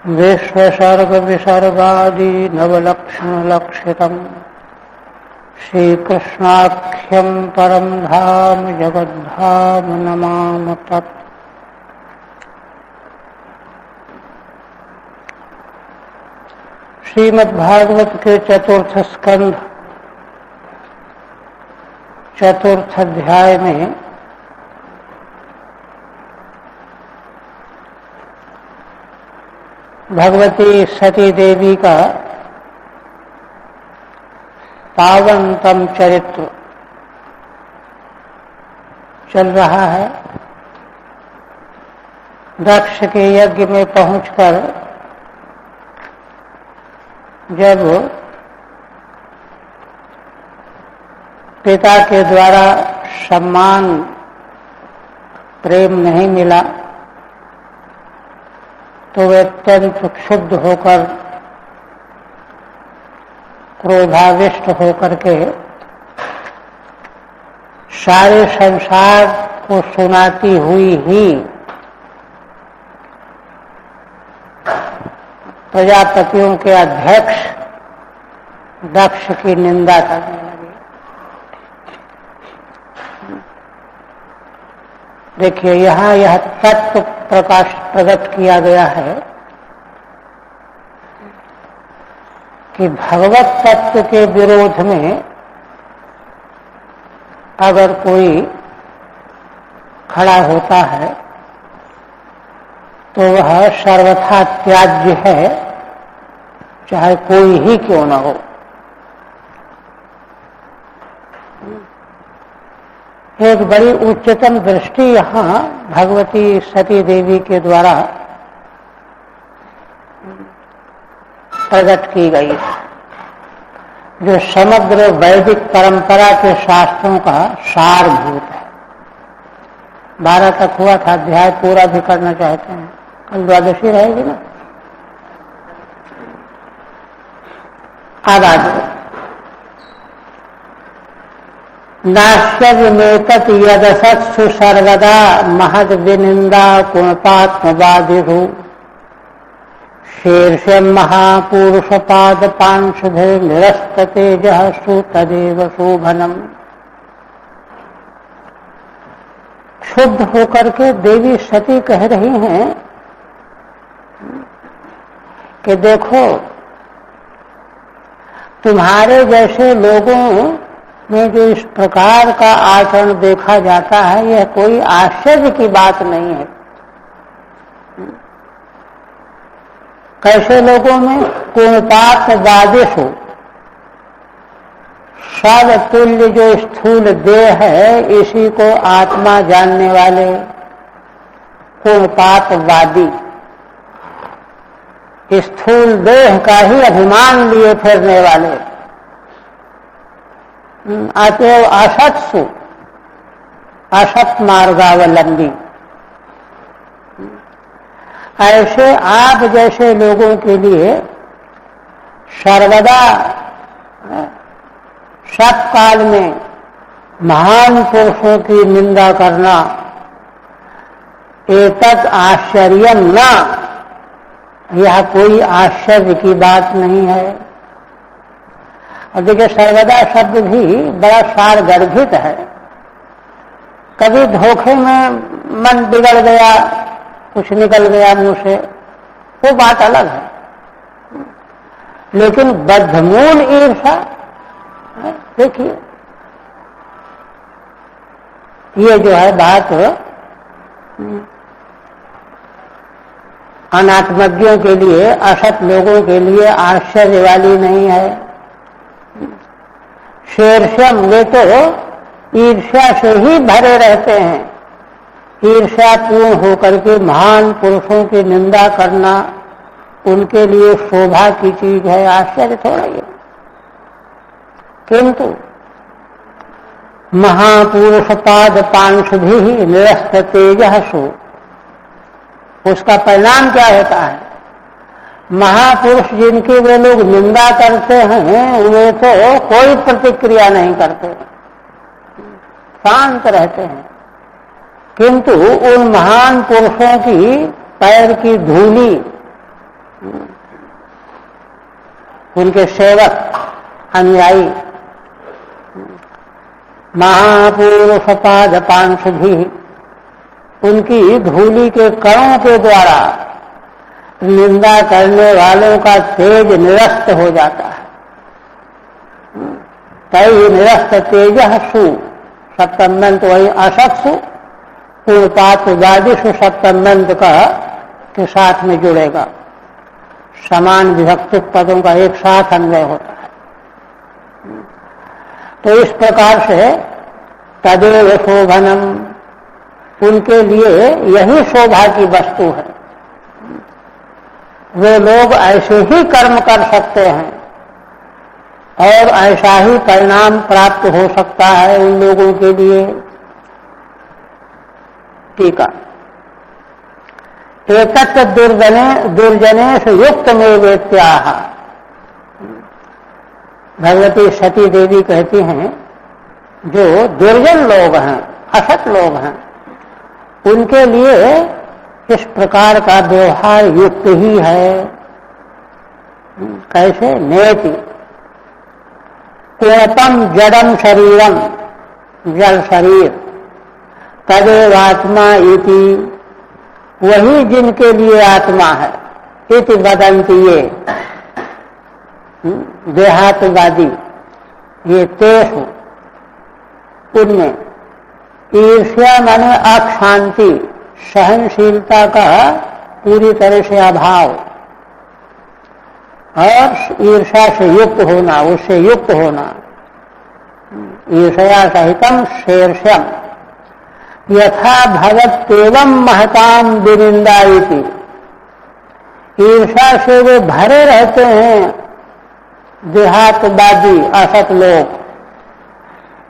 विश्वसर्गविसर्गादि नवलक्षणलक्षितम् श्रीकृष्णाख्यं परं धाम जगद्धाम नमामि तत्। श्रीमद्भागवत के चतुर्थ स्कंध चतुर्थ अध्याय में भगवती सती देवी का पावनतम चरित्र चल रहा है। दक्ष के यज्ञ में पहुंचकर जब पिता के द्वारा सम्मान प्रेम नहीं मिला तो वे अत्यंत क्षुब्ध होकर क्रोधाविष्ट होकर के सारे संसार को सुनाती हुई ही प्रजापतियों के अध्यक्ष दक्ष की निंदा करने लगे। देखिए यहाँ यह तत्व प्रकाश प्रकट किया गया है कि भगवत तत्व के विरोध में अगर कोई खड़ा होता है तो वह सर्वथा त्याज्य है, चाहे कोई ही क्यों न हो। एक बड़ी उच्चतम दृष्टि यहाँ भगवती सती देवी के द्वारा प्रकट की गई है, जो समग्र वैदिक परंपरा के शास्त्रों का सारभूत है। 12 तक हुआ था, अध्याय पूरा भी करना चाहते हैं। कल द्वादशी रहेगी ना। अब आगे नाश्यमेतत् यदसत्सु सर्वदा महद विनिंदा कुणपात्मवादिषु शीर्षं महापुरुषपाद पांशुधे निरस्त तेजः तदेव शोभनम्। क्षुब्ध होकर के देवी सती कह रही हैं कि देखो, तुम्हारे जैसे लोगों में जो इस प्रकार का आचरण देखा जाता है, यह कोई आश्चर्य की बात नहीं है। कैसे लोगों में? कुणपात्मवादिषु, सब तुल्य जो स्थूल देह है इसी को आत्मा जानने वाले कुणपातवादी, स्थूल देह का ही अभिमान लिए फिरने वाले, अतएव असत्सु, असत मार्गावलंबी, ऐसे आप जैसे लोगों के लिए सर्वदा सब काल में महान पुरुषों की निंदा करना एतत् आश्चर्यम न, यह कोई आश्चर्य की बात नहीं है। और देखिए सर्वदा शब्द भी बड़ा सार गर्भित है। कभी धोखे में मन बिगड़ गया, कुछ निकल गया मुंह से, वो बात अलग है, लेकिन बद्धमूल ईर्षा, देखिए ये जो है बात अनात्मज्ञों के लिए, असत लोगों के लिए आश्चर्य वाली नहीं है। शीर्षम, वे तो ईर्ष्या से ही भरे रहते हैं। ईर्ष्या पूर्ण होकर के महान पुरुषों की निंदा करना उनके लिए शोभा की चीज है, आश्चर्य थोड़ा ही। किंतु महापुरुष पाद पांशुभि निरस्त तेजः सु, उसका परिणाम क्या होता है? महापुरुष जिनकी वे लोग निंदा करते हैं वे तो कोई प्रतिक्रिया नहीं करते, शांत रहते हैं, किंतु उन महान पुरुषों की पैर की धूली उनके सेवक अनुयायी महापुरुष पाद पांशुभि, उनकी धूलि के कणों के द्वारा निंदा करने वालों का तेज निरस्त हो जाता है। तय निरस्त तेज सु, सप्तमंत वही असत्सु, पूर्णपात द्वादिशु सप्तमंत का के साथ में जुड़ेगा। समान विभक्तिक पदों का एक साथ अन्वय होता है। तो इस प्रकार से तदेव शोभनम, उनके लिए यही शोभा की वस्तु है। वे लोग ऐसे ही कर्म कर सकते हैं और ऐसा ही परिणाम प्राप्त हो सकता है उन लोगों के लिए। टीका, एतत् दुर्जनेषु युक्त में वेत्याह। भगवती सती देवी कहती हैं, जो दुर्जन लोग हैं, असत लोग हैं, उनके लिए इस प्रकार का व्यवहार युक्त ही है। कैसे? नेति कुणपम जडम शरीरम, जल शरीर, तदेवात्मा इति, वही जिनके लिए आत्मा है। इति वदन्ति ये देहातवादी, ये तेषु, उनमें ईर्ष्या माने अशांति, सहनशीलता का पूरी तरह से अभाव और ईर्ष्या से युक्त होना, उससे युक्त होना। ईर्ष्या सहितम शीर्षम यथा भवत्येवं महताम विनिंदायति, ईर्ष्या से वे भरे रहते हैं देहातवादी असत लोग।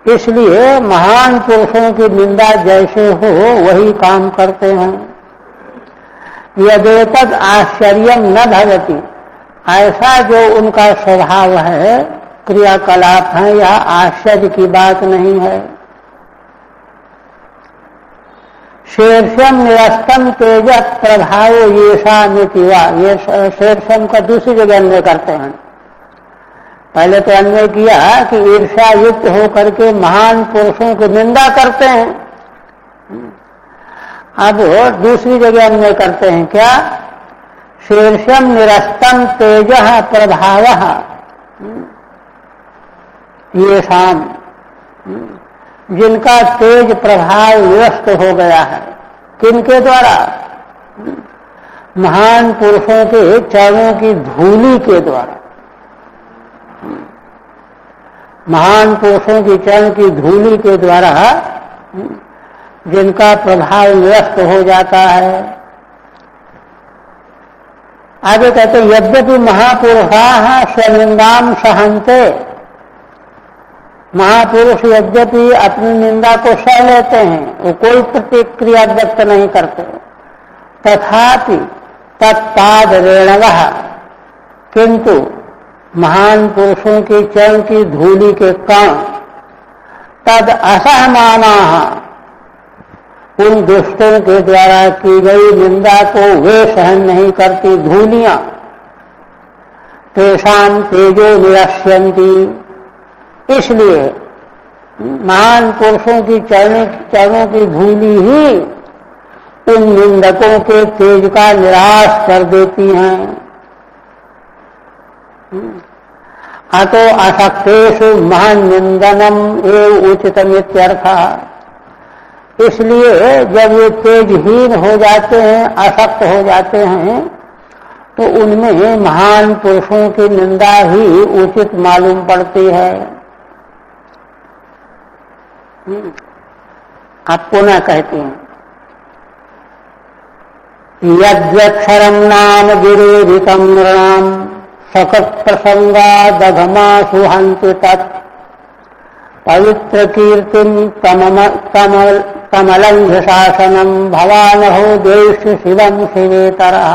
इसलिए महान पुरुषों की निंदा जैसे हो वही काम करते हैं। यदेतद आश्चर्यम न भवति, ऐसा जो उनका स्वभाव है, क्रियाकलाप है, या आश्चर्य की बात नहीं है। शीर्षम निरस्तम तेज प्रभाव येषा मितिवा, ये शीर्षम का दूसरी जगह अन्वय करते हैं। पहले तो अन्वय किया कि ईर्ष्या युक्त होकर के महान पुरुषों की निंदा करते हैं, अब दूसरी जगह अन्वय करते हैं। क्या? शीर्षम निरस्तम तेज प्रभाव येषाम, जिनका तेज प्रभाव निरस्त हो गया है। किनके द्वारा? महान पुरुषों के चरणों की धूलि के द्वारा। महान पुरुषों की चरण की धूलि के द्वारा जिनका प्रभाव निरस्त हो जाता है। आगे कहते यद्यपि महापुरुषा स्वनिंदाम सहन्ते, महापुरुष यद्यपि अपनी निंदा को सह लेते हैं, वो कोई प्रतिक्रिया व्यक्त नहीं करते, तथापि तत्पाद रेणवः, किंतु महान पुरुषों की चरण की धूलि के कण तद असहमाना, उन दुष्टों के द्वारा की गई निंदा को वे सहन नहीं करती धूलियां। तेषां तेजो निरस्यन्ति, इसलिए महान पुरुषों की चरणों की धूलि ही उन निंदकों के तेज का निराश कर देती हैं। अतो असक्तेषु महान निंदनम एव उचितमित्यर्थः, इसलिए जब ये तेजहीन हो जाते हैं, असक्त हो जाते हैं, तो उनमें महान पुरुषों की निंदा ही उचित मालूम पड़ती है। आप पुनः कहते हैं, यद्यक्षरम नाम विरोधितम नृणाम सकृत प्रसंगादघमासु हन्ति तत् पवित्र कीर्तिम कमलंघ्य शासनम भवानहो देश शिवम शिवेतरः।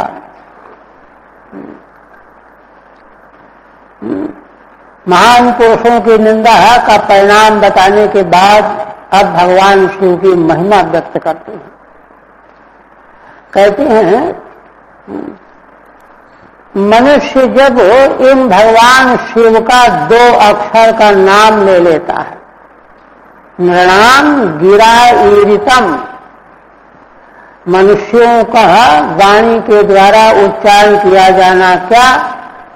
महान पुरुषों की निंदा का परिणाम बताने के बाद अब भगवान शिव की महिमा व्यक्त करते हैं। कहते हैं मनुष्य जब इन भगवान शिव का 2 अक्षर का नाम ले लेता है, नृणाम गिरा ईरितम, मनुष्यों का वाणी के द्वारा उच्चारण किया जाना क्या,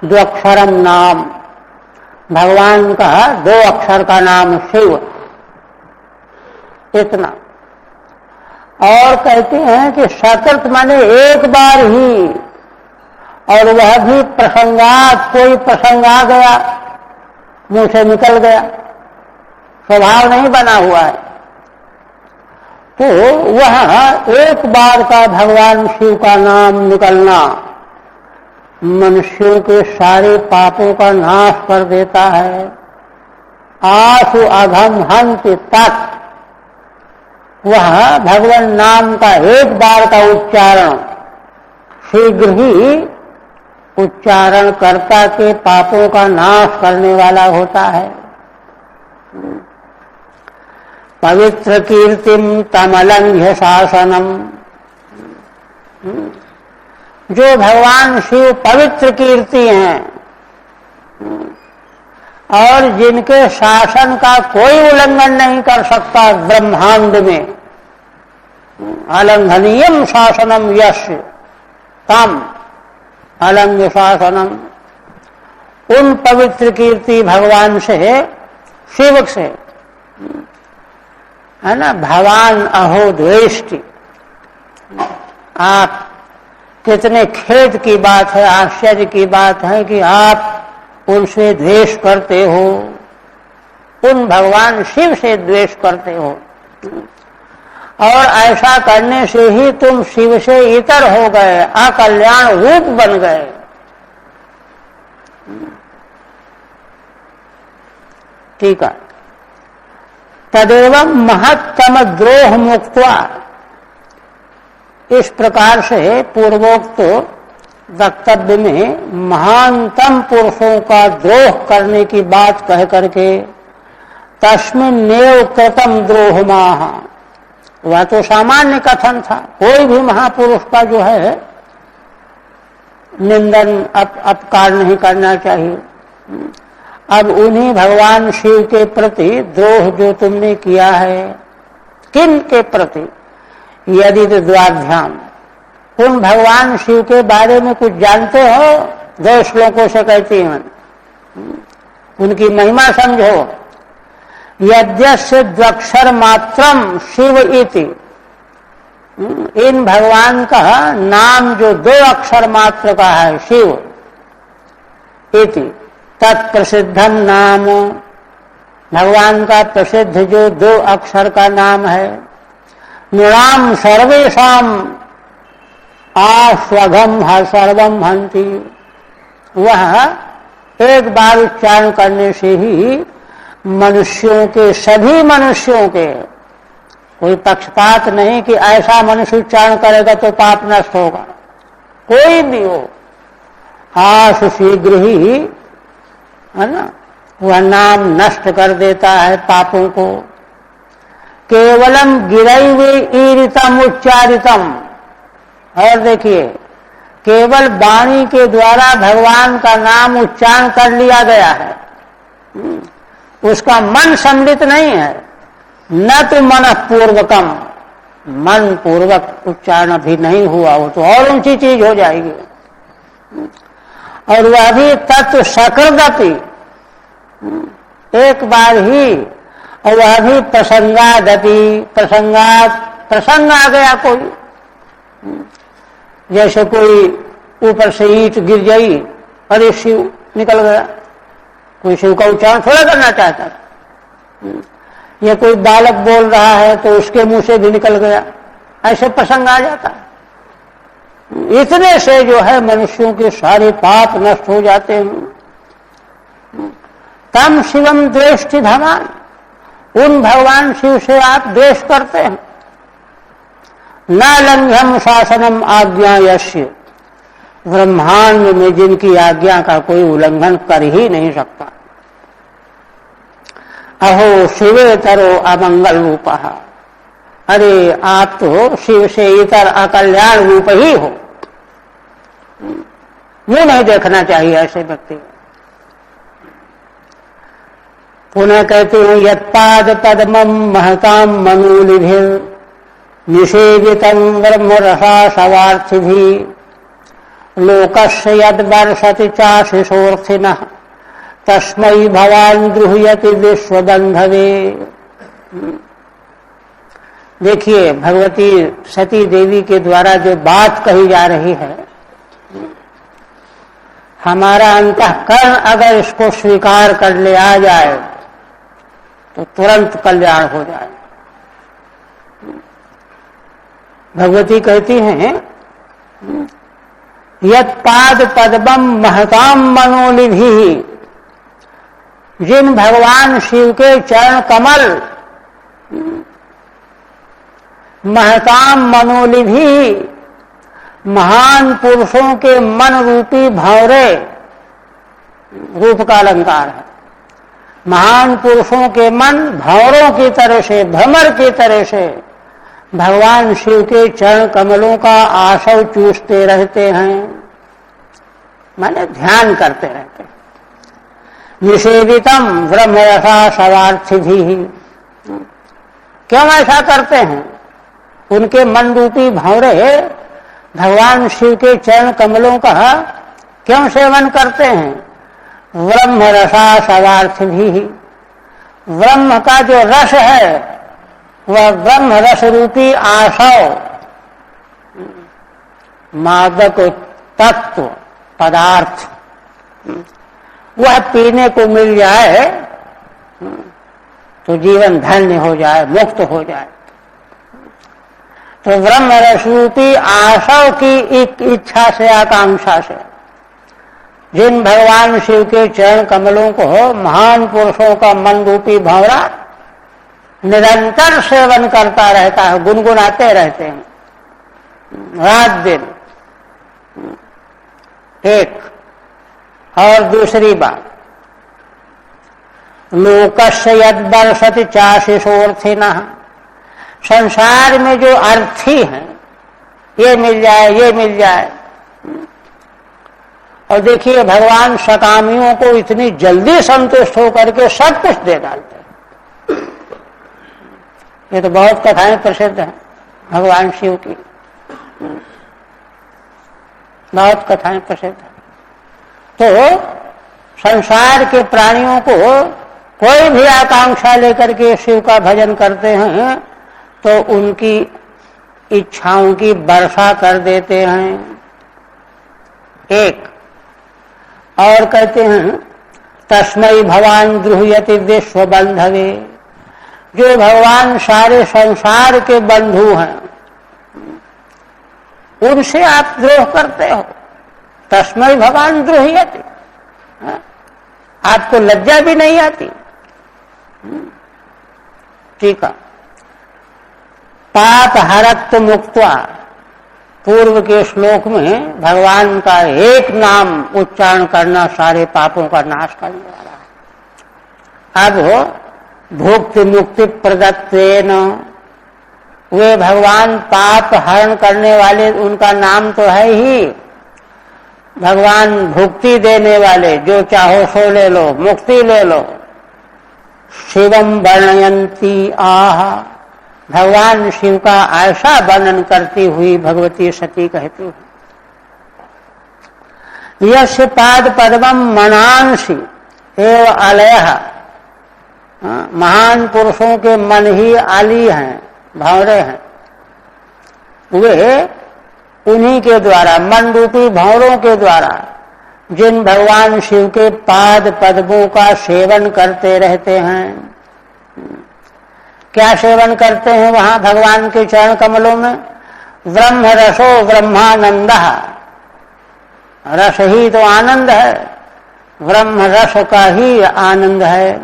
2 अक्षरम नाम, भगवान का 2 अक्षर का नाम शिव, इतना। और कहते हैं कि सकृत माने एक बार ही, और वह भी प्रसंगात, कोई प्रसंग आ गया मुंह से निकल गया, स्वभाव नहीं बना हुआ है, तो वह एक बार का भगवान शिव का नाम निकलना मनुष्यों के सारे पापों का नाश कर देता है। आशु अघम हंत तक, वह भगवान नाम का एक बार का उच्चारण शीघ्र ही उच्चारण कर्ता के पापों का नाश करने वाला होता है। पवित्र कीर्तिम तमलंघ्य शासनम, जो भगवान शिव पवित्र कीर्ति हैं और जिनके शासन का कोई उल्लंघन नहीं कर सकता ब्रह्मांड में, अलंघनीयम शासनम यस्य तम अलंघ्य शासनम, उन पवित्र कीर्ति भगवान से, शिव से, है ना, भगवान अहो द्वेष्टि। आप कितने खेद की बात है, आश्चर्य की बात है कि आप उनसे द्वेष करते हो, उन भगवान शिव से द्वेष करते हो, और ऐसा करने से ही तुम शिव से इतर हो गए, अकल्याण रूप बन गए। ठीक है। तदेव महत्तम द्रोह मुक्त्वा, इस प्रकार से पूर्वोक्त वक्तव्य में महानतम पुरुषों का द्रोह करने की बात कह करके तस्मिन् नेव कृतम द्रोहमाह, वह तो सामान्य कथन था, कोई भी महापुरुष का जो है निंदन अपकार नहीं करना चाहिए। अब उन्हीं भगवान शिव के प्रति द्रोह जो तुमने किया है, किन के प्रति, यदि तो द्वाभ्याम, तुम भगवान शिव के बारे में कुछ जानते हो, 2 श्लोकों से कहती हैं, उनकी महिमा समझो। यद्यस्य द्वक्षर मात्रम शिव इति, इन भगवान का नाम जो 2 अक्षर मात्र का है शिव इति, तत्प्रसिद्धम नाम, भगवान का प्रसिद्ध जो 2 अक्षर का नाम है, नृणाम सर्वेषाम आस्वघम सर्वम हंति, वह एक बार उच्चारण करने से ही मनुष्यों के, सभी मनुष्यों के, कोई पक्षपात नहीं कि ऐसा मनुष्य उच्चारण करेगा तो पाप नष्ट होगा, कोई भी हो, आस शीघ्र ही, है ना, वह नाम नष्ट कर देता है पापों को। केवलम गिरैवे ईरितम उच्चारितम, और देखिए केवल वाणी के द्वारा भगवान का नाम उच्चारण कर लिया गया है, उसका मन सम्मिलित नहीं है, न तो मन पूर्वकम, मन पूर्वक उच्चारण भी नहीं हुआ, वो तो और ऊंची चीज हो जाएगी। और वह भी तत्व सकृदपि, एक बार ही, और वह भी प्रसंगादपि, प्रसंग आ गया कोई, जैसे कोई ऊपर से ईंट गिर गई, अरे शिव निकल गया, कोई शिव का उच्चारण थोड़ा करना चाहता, या कोई बालक बोल रहा है तो उसके मुंह से भी निकल गया, ऐसे प्रसंग आ जाता है। इतने से जो है मनुष्यों के सारे पाप नष्ट हो जाते हैं। तम शिवम द्वेष्टि भगवान, उन भगवान शिव से आप द्वेष करते हैं। न लंघ्यम शासनम आज्ञा यस्य, ब्रह्मांड में जिनकी आज्ञा का कोई उल्लंघन कर ही नहीं सकता। अहो शिवे तरो अमंगल रूप, अरे आप तो शिव से इतर अकल्याण रूप ही हो। मुंह नहीं देखना चाहिए ऐसे व्यक्ति। पुनः कहते हैं यत्पाद पद्मम महताम मनोलिभिर निषेवितं ब्रह्म रसासवार्थिभिः लोकस्य यद वर्षति चाशिषोर्थिनः तस्मै भवान द्रुह्यति विश्वबंधवे। देखिए भगवती सती देवी के द्वारा जो बात कही जा रही है, हमारा अंतःकरण अगर इसको स्वीकार कर ले आ जाए तो तुरंत कल्याण हो जाए। भगवती कहती हैं यत्पाद पद्मम महताम मनोलिभिः, जिन भगवान शिव के चरण कमल महताम मनोलिभिः, महान पुरुषों के मन रूपी भंवरे, रूप का अलंकार है, महान पुरुषों के मन भंवरों की तरह से, भ्रमर की तरह से भगवान शिव के चरण कमलों का आशव चूसते रहते हैं, माने ध्यान करते रहते हैं। निषेवितम ब्रह्म रसा सवार्थिभिः, क्यों ऐसा करते हैं? उनके मन रूपी भंवरे भगवान शिव के चरण कमलों का क्यों सेवन करते हैं? ब्रह्म रसा सवार्थिभिः, ब्रह्म का जो रस है वह ब्रह्म रस रूपी आशव, मादक तत्व पदार्थ, वह पीने को मिल जाए तो जीवन धन्य हो जाए, मुक्त हो जाए। तो ब्रह्म रस रूपी आशव की इच्छा से, आकांक्षा से जिन भगवान शिव के चरण कमलों को महान पुरुषों का मन रूपी भंवरा निरंतर सेवन करता रहता है, गुनगुनाते रहते हैं रात दिन। एक और दूसरी बात, लोकस्य यद वर्षति चाशिषोर्थिनः, संसार में जो अर्थी हैं, ये मिल जाए, ये मिल जाए। और देखिए भगवान सकामियों को इतनी जल्दी संतुष्ट होकर के सब कुछ दे डालते हैं। ये तो बहुत कथाएं प्रसिद्ध हैं भगवान शिव की, बहुत कथाएं प्रसिद्ध हैं। तो संसार के प्राणियों को कोई भी आकांक्षा लेकर के शिव का भजन करते हैं तो उनकी इच्छाओं की वर्षा कर देते हैं। एक और कहते हैं तस्मै भवान द्रुह्यति विश्व बंधवे, जो भगवान सारे संसार के बंधु हैं उनसे आप द्रोह करते हो। तस्मै भवान द्रुह्यति, आपको लज्जा भी नहीं आती। ठीक है। पाप हरत्व मुक्त्वा, पूर्व के श्लोक में भगवान का एक नाम उच्चारण करना सारे पापों का नाश करने वाला है। अब भुक्ति मुक्ति प्रदत्तेन, वे भगवान पाप हरण करने वाले, उनका नाम तो है ही। भगवान भुक्ति देने वाले, जो चाहो सो ले लो, मुक्ति ले लो। शिवम वर्णयंती आह, भगवान शिव का ऐसा वर्णन करती हुई भगवती सती कहती है यस्य पाद पद्मम मनांसि एव आलयः, महान पुरुषों के मन ही आली हैं, भंवरे हैं। वे उन्हीं के द्वारा, मन रूपी भंवरों के द्वारा जिन भगवान शिव के पाद पद्मों का सेवन करते रहते हैं। क्या सेवन करते हैं वहां भगवान के चरण कमलों में? ब्रह्म रसो ब्रह्मानंद, रस ही तो आनंद है, ब्रह्म रस का ही आनंद है।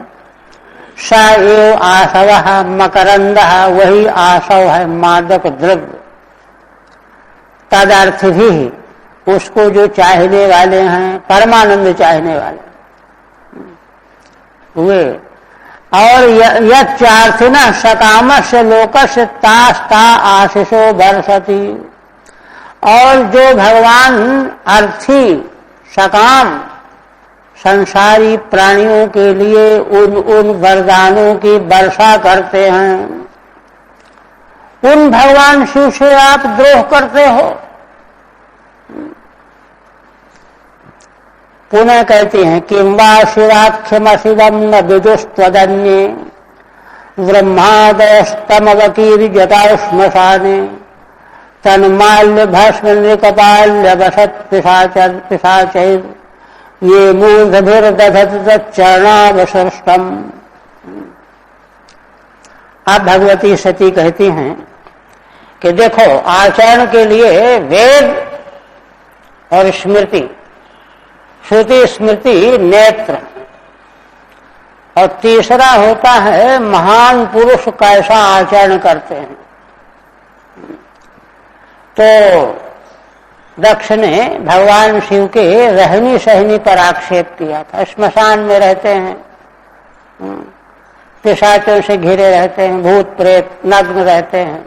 स एव आसव मकरंद, वही आसव है, मादक द्रव्य। तदर्थ भी उसको जो चाहने वाले हैं, परमानंद चाहने वाले वे। और यच्चार्थिनः सकामस्य लोकस्य तास्ता आशीषो वर्षति, और जो भगवान अर्थी सकाम संसारी प्राणियों के लिए उन वरदानों की वर्षा करते हैं, उन भगवान शिव से आप द्रोह करते हो। पुनः कहते हैं किं वा शिवाख्यमशिवं न विदुस्त्वदन्ये ब्रह्मादयस्तमवकीर्यता श्मशाने तन्माल्य भस्म नृकपाल्य वसत् पिशाचैः ये मूर्धभिर्दधत तच्चरणावसृष्टम्। आप भगवती सती कहती हैं कि देखो, आचरण के लिए वेद और स्मृति, श्रुति स्मृति नेत्र, और तीसरा होता है महान पुरुष कैसा आचरण करते हैं। तो दक्ष ने भगवान शिव के रहनी सहनी पर आक्षेप किया था। श्मशान में रहते हैं, पिशाचों से घिरे रहते हैं, भूत प्रेत नग्न रहते हैं,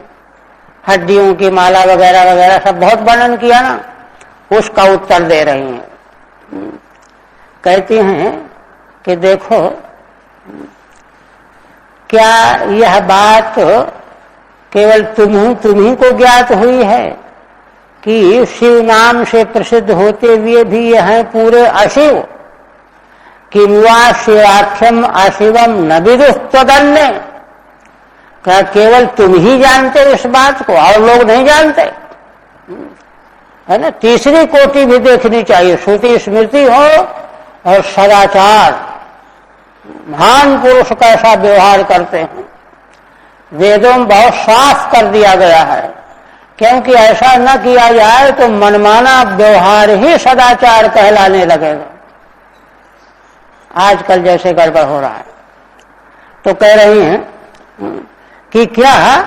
हड्डियों की माला वगैरह वगैरह सब बहुत वर्णन किया ना, उसका उत्तर दे रही हैं। कहती हैं कि देखो, क्या यह बात केवल तुम्ही को ज्ञात हुई है कि शिव नाम से प्रसिद्ध होते हुए भी यह है पूरे अशिव? किं वा शिवाख्यम अशिवम न विदुस्त्वदन्ये, क्या केवल तुम ही जानते इस बात को और लोग नहीं जानते? है ना, तीसरी कोटि भी देखनी चाहिए, श्रुति स्मृति हो और सदाचार। महान पुरुष कैसा व्यवहार करते हैं, वेदों में बहुत साफ कर दिया गया है, क्योंकि ऐसा न किया जाए तो मनमाना व्यवहार ही सदाचार कहलाने लगेगा। आजकल जैसे गड़बड़ हो रहा है। तो कह रही हैं कि क्या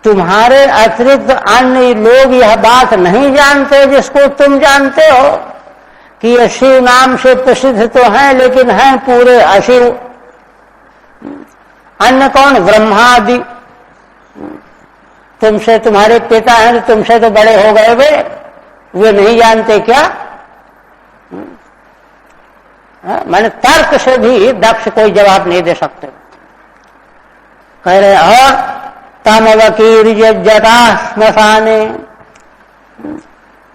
तुम्हारे अतिरिक्त अन्य लोग यह बात नहीं जानते जिसको तुम जानते हो कि ये शिव नाम से प्रसिद्ध तो हैं लेकिन हैं पूरे अशिव। अन्य कौन? ब्रह्मादि। तुमसे, तुम्हारे पिता हैं, तुमसे तो बड़े हो गए वे नहीं जानते क्या? मैंने तर्क से भी दक्ष कोई जवाब नहीं दे सकते। कह रहे और तमवकीर्यता श्मशाने,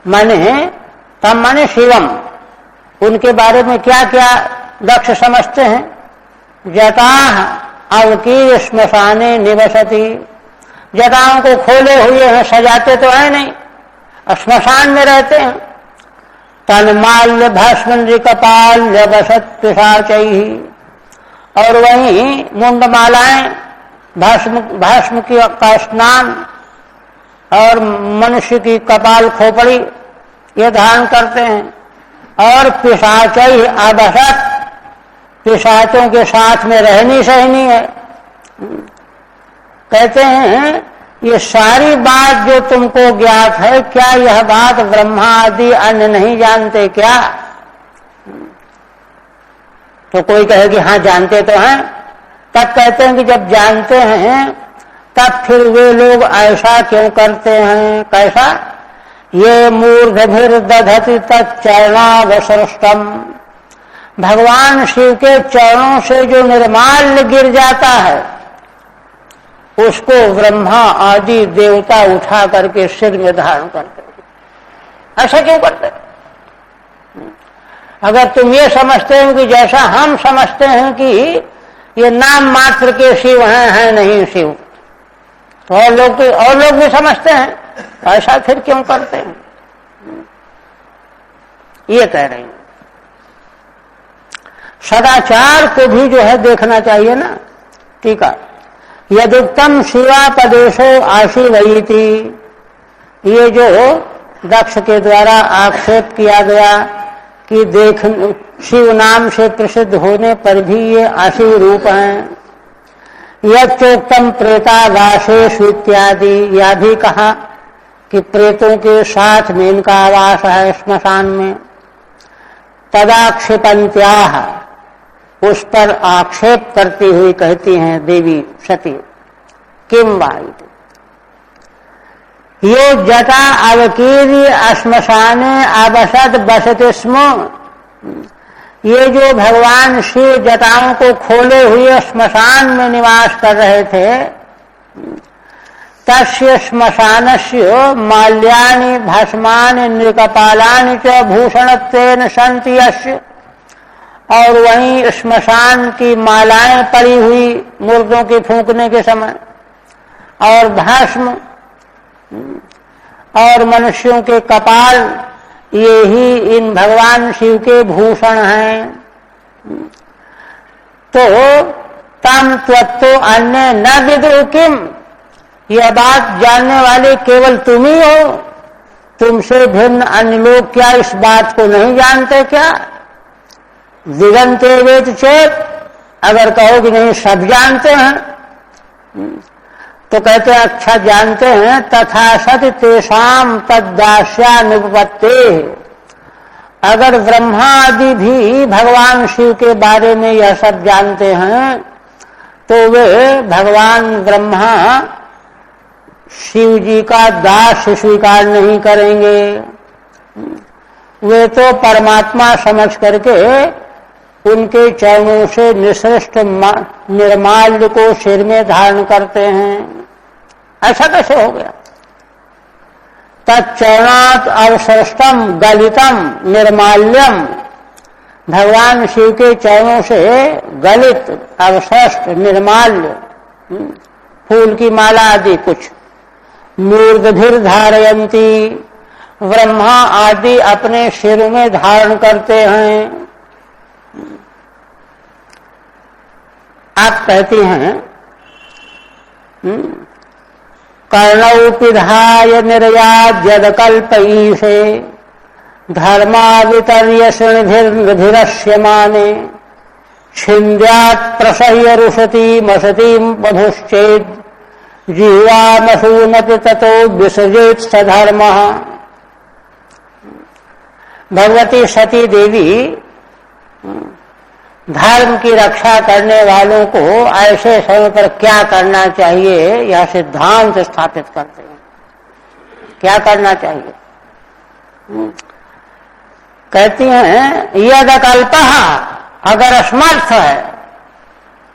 माने शिवम, उनके बारे में क्या क्या दक्ष समझते हैं? जटाह अवकीर श्मशाने निवसति, जटाओं को खोले हुए हैं, सजाते तो है नहीं, और श्मशान में रहते हैं। तन्माल्य भस्म नृकपाल्य वसत् पिशाचैः, और वहीं मुंडमालाएं, भस्म का स्नान और मनुष्य की कपाल खोपड़ी ये धारण करते हैं। और पिशाचैः अवसत्, पिशाचों के साथ में रहनी सहनी है। कहते हैं ये सारी बात जो तुमको ज्ञात है, क्या यह बात ब्रह्मा आदि अन्य नहीं जानते क्या? तो कोई कहे कि हाँ जानते तो हैं। तब कहते हैं कि जब जानते हैं तब फिर वे लोग ऐसा क्यों करते हैं? कैसा? ये मूर्धभिर्दधति तच्चरणावसृष्टम, भगवान शिव के चरणों से जो निर्माल्य गिर जाता है उसको ब्रह्मा आदि देवता उठा करके सिर में धारण करते हैं। ऐसा क्यों करते? अगर तुम ये समझते हो कि जैसा हम समझते हैं कि ये नाम मात्र के शिव हैं नहीं शिव, तो और लोग भी समझते हैं, ऐसा फिर क्यों करते हैं? ये कह रहे हैं। सदाचार को भी जो है देखना चाहिए ना। ठीक है, यदुक्तम शिवापदेशो आशीवयीति, ये जो दक्ष के द्वारा आक्षेप किया गया कि देख शिव नाम से प्रसिद्ध होने पर भी ये अशिव रूप हैं। यच्चोक्तम प्रेतावासेषु इत्यादि, यह भी कहा कि प्रेतों के साथ में इनका आवास है श्मशान में। तदाक्षेपन्त्याह, उस पर आक्षेप करती हुई कहती हैं देवी सती, किम वा, यो जटा अवकीर्य श्मशाने अवसत बसते स्म। ये जो भगवान शिव जटाओं को खोले हुए श्मशान में निवास कर रहे थे, तस्य श्मशानस्य माल्यानि भस्मानि नृकपालानि च भूषणत्वेन सन्ति यस्य। और वहीं श्मशान की मालाएं पड़ी हुई मुर्दों के फूंकने के समय, और भस्म और मनुष्यों के कपाल, ये ही इन भगवान शिव के भूषण हैं। तो तम त्वत्तो अन्य न विदुः किम, यह बात जानने वाले केवल तुम ही हो, तुमसे भिन्न अन्य लोग क्या इस बात को नहीं जानते क्या? दिगंते वेद चेत, अगर कहो कि नहीं सब जानते हैं, तो कहते हैं अच्छा जानते हैं। तथा सत तेषाम तद्दास्यानुपपत्ते, अगर ब्रह्मा आदि भी भगवान शिव के बारे में यह सब जानते हैं, तो वे भगवान ब्रह्मा शिव जी का दास स्वीकार नहीं करेंगे। वे तो परमात्मा समझ करके उनके चरणों से निश्रेष्ठ निर्माल्य को सिर में धारण करते हैं। ऐसा कैसे हो गया? तच्चरणात् अवसृष्टम गलितम निर्माल्यम, भगवान शिव के चरणों से गलित अवशिष्ट निर्माल्य, फूल की माला आदि कुछ, मूर्धभिर धारयंती, ब्रह्मा आदि अपने सिर में धारण करते हैं। आप कहती हैं कर्णौ पिधाय निर्यात जदकल्पईशे धर्मावितर्य शृणिभिरस्यमाने छिन्द्यात् प्रसह्य रुषति मसतीं मधुश्चेद जीवामसूनपि ततो विसर्जेत सधर्मः। भगवती सती देवी धर्म की रक्षा करने वालों को ऐसे समय पर क्या करना चाहिए, यह सिद्धांत स्थापित करते हैं। क्या करना चाहिए? कहती हैं यदकल्पः, अगर असमर्थ है,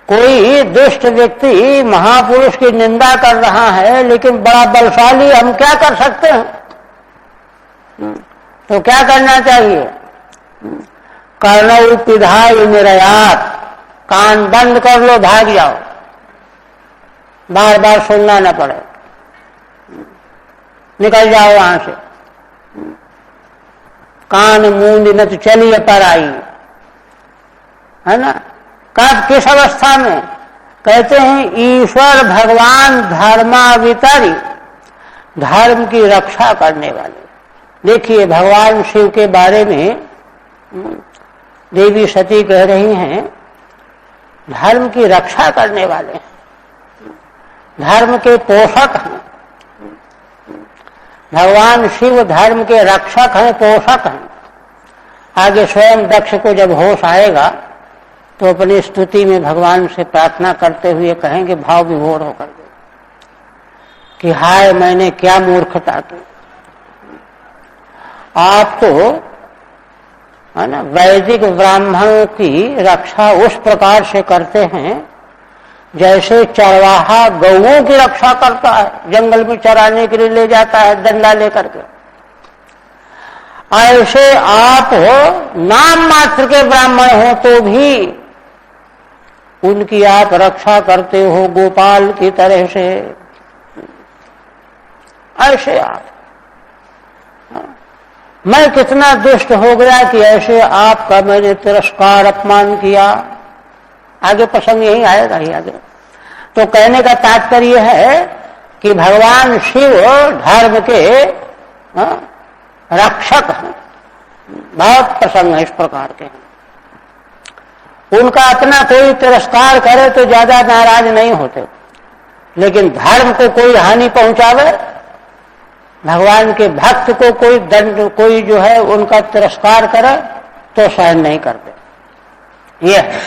कोई दुष्ट व्यक्ति महापुरुष की निंदा कर रहा है लेकिन बड़ा बलशाली, हम क्या कर सकते हैं? तो क्या करना चाहिए? कर्णौ पिधाय निर्यात, कान बंद कर लो, भाग जाओ, बार बार सुनना न पड़े, निकल जाओ वहां से। कान मूंद न तो चलिए पर आई, है ना? कब किस अवस्था में? कहते हैं ईश्वर भगवान धर्मावितरी, धर्म की रक्षा करने वाले। देखिए भगवान शिव के बारे में देवी सती कह रही हैं धर्म की रक्षा करने वाले हैं, धर्म के पोषक हैं। भगवान शिव धर्म के रक्षक हैं, पोषक हैं। आगे स्वयं दक्ष को जब होश आएगा तो अपनी स्तुति में भगवान से प्रार्थना करते हुए कहेंगे भाव विभोर होकर के कि हाय मैंने क्या मूर्खता की। आप तो है ना वैदिक ब्राह्मणों की रक्षा उस प्रकार से करते हैं जैसे चरवाहा गौओं की रक्षा करता है, जंगल में चराने के लिए ले जाता है डंडा लेकर के। ऐसे आप हो, नाम मात्र के ब्राह्मण हो तो भी उनकी आप रक्षा करते हो गोपाल की तरह से। ऐसे आप, मैं कितना दुष्ट हो गया कि ऐसे आपका मैंने तिरस्कार अपमान किया। आगे प्रसंग यही आएगा ही आगे। तो कहने का तात्पर्य है कि भगवान शिव धर्म के रक्षक हैं। बहुत प्रसंग है इस प्रकार के। उनका अपना कोई तिरस्कार करे तो ज्यादा नाराज नहीं होते, लेकिन धर्म को कोई हानि पहुंचावे, भगवान के भक्त को कोई दंड, कोई जो है उनका तिरस्कार करे तो सहन नहीं करते। ये है।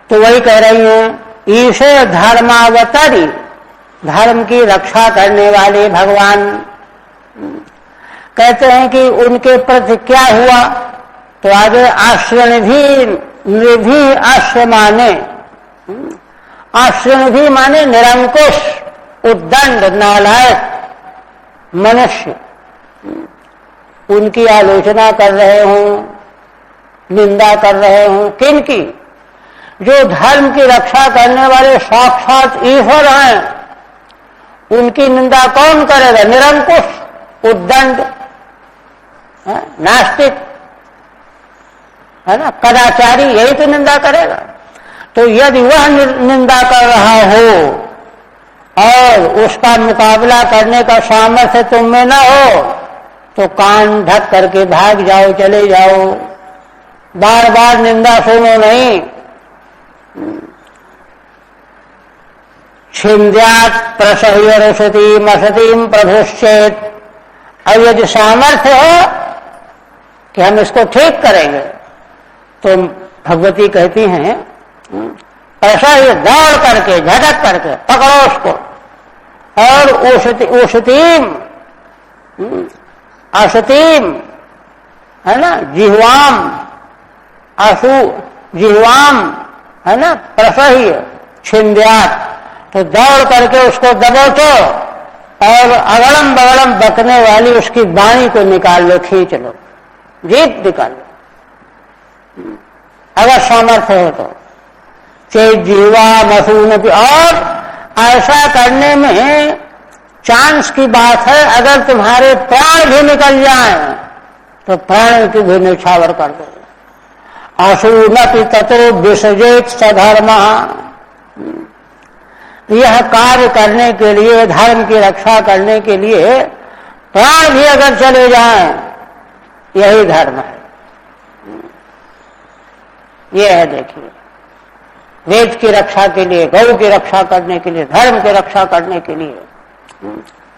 तो वही कह रही हैं ईशे धर्मावतारी, धर्म की रक्षा करने वाले भगवान कहते हैं कि उनके प्रति क्या हुआ, तो आगे आश्रयनिधि निधि आश्रय माने, आश्रयनिधि माने निरंकुश, उद्दंड, नालायक मनुष्य उनकी आलोचना कर रहे हों, निंदा कर रहे हों। किनकी? जो धर्म की रक्षा करने वाले साक्षात ईश्वर हैं, उनकी निंदा कौन करेगा? निरंकुश, उद्दंड, नास्तिक, है ना, कदाचारी, यही तो निंदा करेगा। तो यदि वह निंदा कर रहा हो और उसका मुकाबला करने का सामर्थ्य तुम में न हो, तो कान ढक करके भाग जाओ, चले जाओ, बार बार निंदा सुनो नहीं। छिन्द्यात् प्रसह्यरुषतीम असतीम प्रभुश्चेत। अब यदि सामर्थ्य हो कि हम इसको ठीक करेंगे, तो भगवती कहती हैं प्रसह्य, दौड़ करके, झटक करके पकड़ो उसको, और उषतीम, असतीम, है ना, जिह्वाम, असु जिह्वाम, है ना, प्रसह्य, छिन्द्यात्, तो दौड़ करके उसको दबोचो और अगड़म बगड़म बकने वाली उसकी वाणी को निकाल लो, खींच लो, जीत निकाल लो, अगर सामर्थ्य हो तो। चेत जीवा मसून, और ऐसा करने में चांस की बात है, अगर तुम्हारे प्राण भी निकल जाएं तो प्राण की भी निछावर कर दो। असूनपि ततो विसर्जित सधर्म। यह कार्य करने के लिए, धर्म की रक्षा करने के लिए प्राण भी अगर चले जाएं, यही धर्म है। यह है, देखिए, वेद की रक्षा के लिए, गौ की रक्षा करने के लिए, धर्म की रक्षा करने के लिए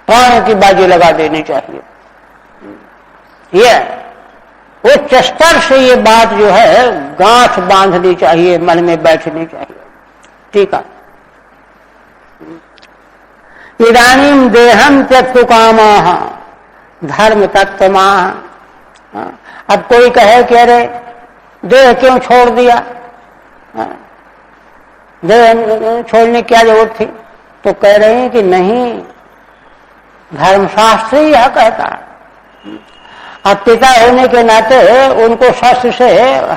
प्राण की बाजी लगा देनी चाहिए। यह उच्च स्तर से ये बात जो है गांठ बांधनी चाहिए, मन में बैठनी चाहिए। ठीक है। इदानीम देहम त्यक्तु कामाः धर्म तत्त्वमाः। अब कोई कहे कि अरे देह क्यों छोड़ दिया, देह छोड़ने की क्या जरूरत थी, तो कह रहे हैं कि नहीं, धर्मशास्त्र ही यह कहता है। अब पिता होने के नाते उनको शस्त्र से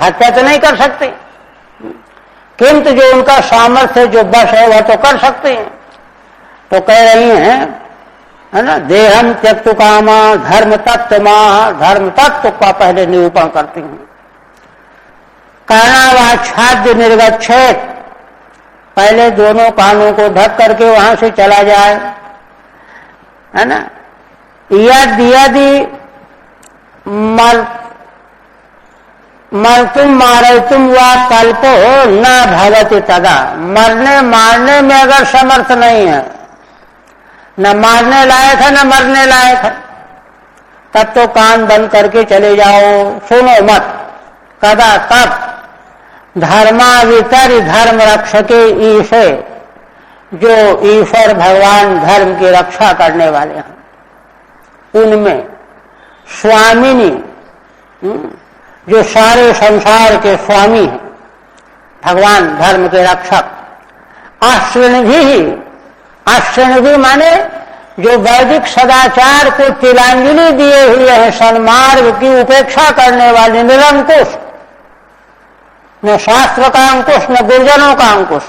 हत्या तो नहीं कर सकते, किंतु जो उनका सामर्थ्य, जो बस है, वह तो कर सकते हैं। तो कह रही हैं, है ना, देहम त्यक्तु कामा धर्म तत्व माह, धर्म तत्व का पहले निरूपण करती हूं। कर्णावाच्छाद्य निर्गच्छेत, पहले दोनों कानों को ढक करके वहां से चला जाए, है ना। यदि मरतुम मारतुम व कल्पो न भवति तदा, मरने मारने में अगर समर्थ नहीं है, न मारने लायक है न मरने लायक है, तब तो कान बंद करके चले जाओ, सुनो मत। कदा? तब धर्मावितर धर्म रक्षके ईशे, जो ईश्वर भगवान धर्म की रक्षा करने वाले हैं, उनमें स्वामिनी, जो सारे संसार के स्वामी हैं, भगवान धर्म के रक्षक। आश्रयनिधि, आश्रयनिधि माने जो वैदिक सदाचार को तिलांजलि दिए हुए हैं, सन्मार्ग की उपेक्षा करने वाले, निरंकुश, न शास्त्र का अंकुश न गुरुजनों का अंकुश,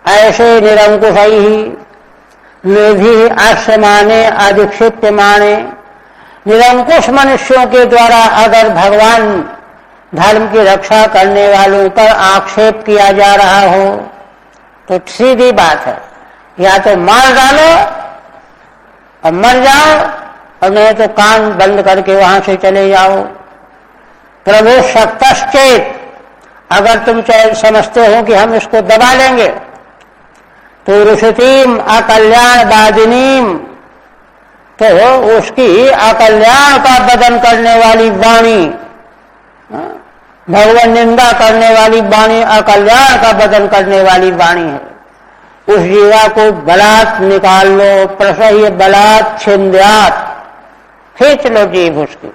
ऐसे निरंकुश ही निधि आश्रय माने, अधिक्षिप्त माने। निरंकुश मनुष्यों के द्वारा अगर भगवान धर्म की रक्षा करने वालों पर आक्षेप किया जा रहा हो, तो सीधी बात है, या तो मार डालो और मर जाओ, और नहीं तो कान बंद करके वहां से चले जाओ। प्रभु शक्तश्चेत, अगर तुम समझते हो कि हम इसको दबा लेंगे, तो रुषतीम अकल्याणवादिनीम, तो उसकी अकल्याण का बदन करने वाली वाणी, भगवान निंदा करने वाली वाणी अकल्याण का बदन करने वाली वाणी है। उस जीवा को बलात् निकाल लो, प्रसह्य बलात् छिन्द्यात्, खींच लो जीभ उसकी,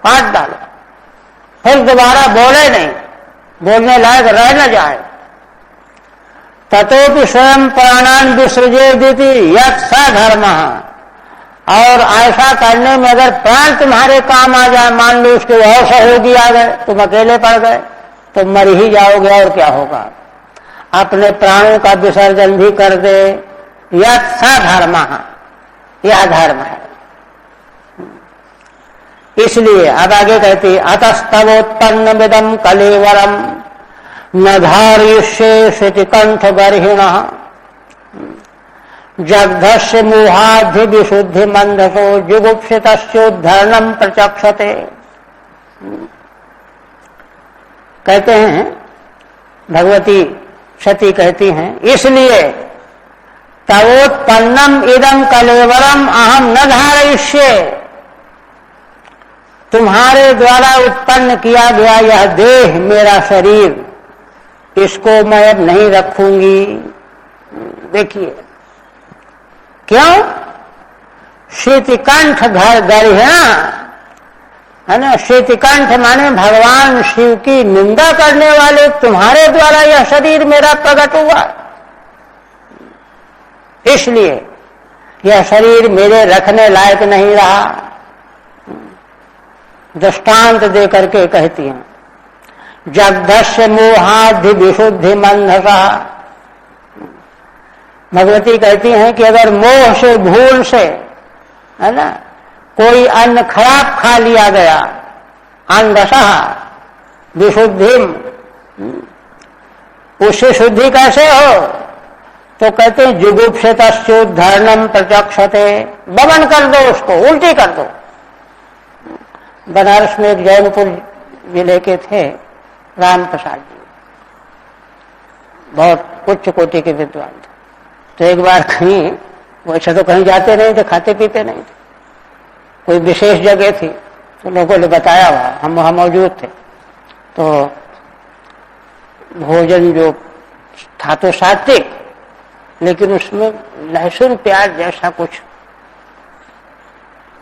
काट डालो, फिर दोबारा बोले नहीं, बोलने लायक रह न जाए। ततोपि स्वयं प्राणान विसृजे दीति यत् स धर्मः, और ऐसा करने में अगर प्राण तुम्हारे काम आ जाए, मान लो उसके और सहयोगी आ गए, तुम अकेले पड़ गए, तो मर ही जाओगे और क्या होगा। अपने प्राणों का विसर्जन भी कर दे, यत् स धर्मः, यह धर्म है। इसलिए अब आगे कहती अतस्तवोत्पन्नमिदं कलेवरम न धारयिष्ये श्रुतिकंठ गर्हिणः जग्धस्य मोहाद्धि विशुद्धि मंदसो जुगुप्सितस्योद्धरणं प्रचक्षते। कहते हैं, भगवती सती कहती हैं, इसलिए तवोत्पन्नम इदं कलेवरम अहम न धारयिष्ये, तुम्हारे द्वारा उत्पन्न किया गया यह देह, मेरा शरीर, इसको मैं अब नहीं रखूंगी। देखिए क्यों, श्रुतिकंठ गर्हिणा है ना, श्रुतिकंठ माने भगवान शिव की निंदा करने वाले तुम्हारे द्वारा यह शरीर मेरा प्रकट हुआ, इसलिए यह शरीर मेरे रखने लायक नहीं रहा। दृष्टांत दे करके कहती हैं, जग्धस्य मोहाद्धि विशुद्धि मंदसा। भगवती कहती हैं कि अगर मोह से, भूल से, है ना, कोई अन्न खराब खा लिया गया, अंधसा विशुद्धि, उससे शुद्धि कैसे हो, तो कहते हैं जुगुप्सितस्योद्धरणं प्रचक्षते, दमन कर दो उसको, उल्टी कर दो। बनारस में एक जौनपुर जिले के थे राम प्रसाद जी, बहुत उच्च कोटि के विद्वान थे। तो एक बार कहीं, वैसे तो कहीं जाते नहीं थे, खाते पीते नहीं थे, कोई विशेष जगह थी, तो लोगों ने बताया, हम वहां मौजूद थे, तो भोजन जो था तो सात्विक, लेकिन उसमें लहसुन प्याज जैसा कुछ।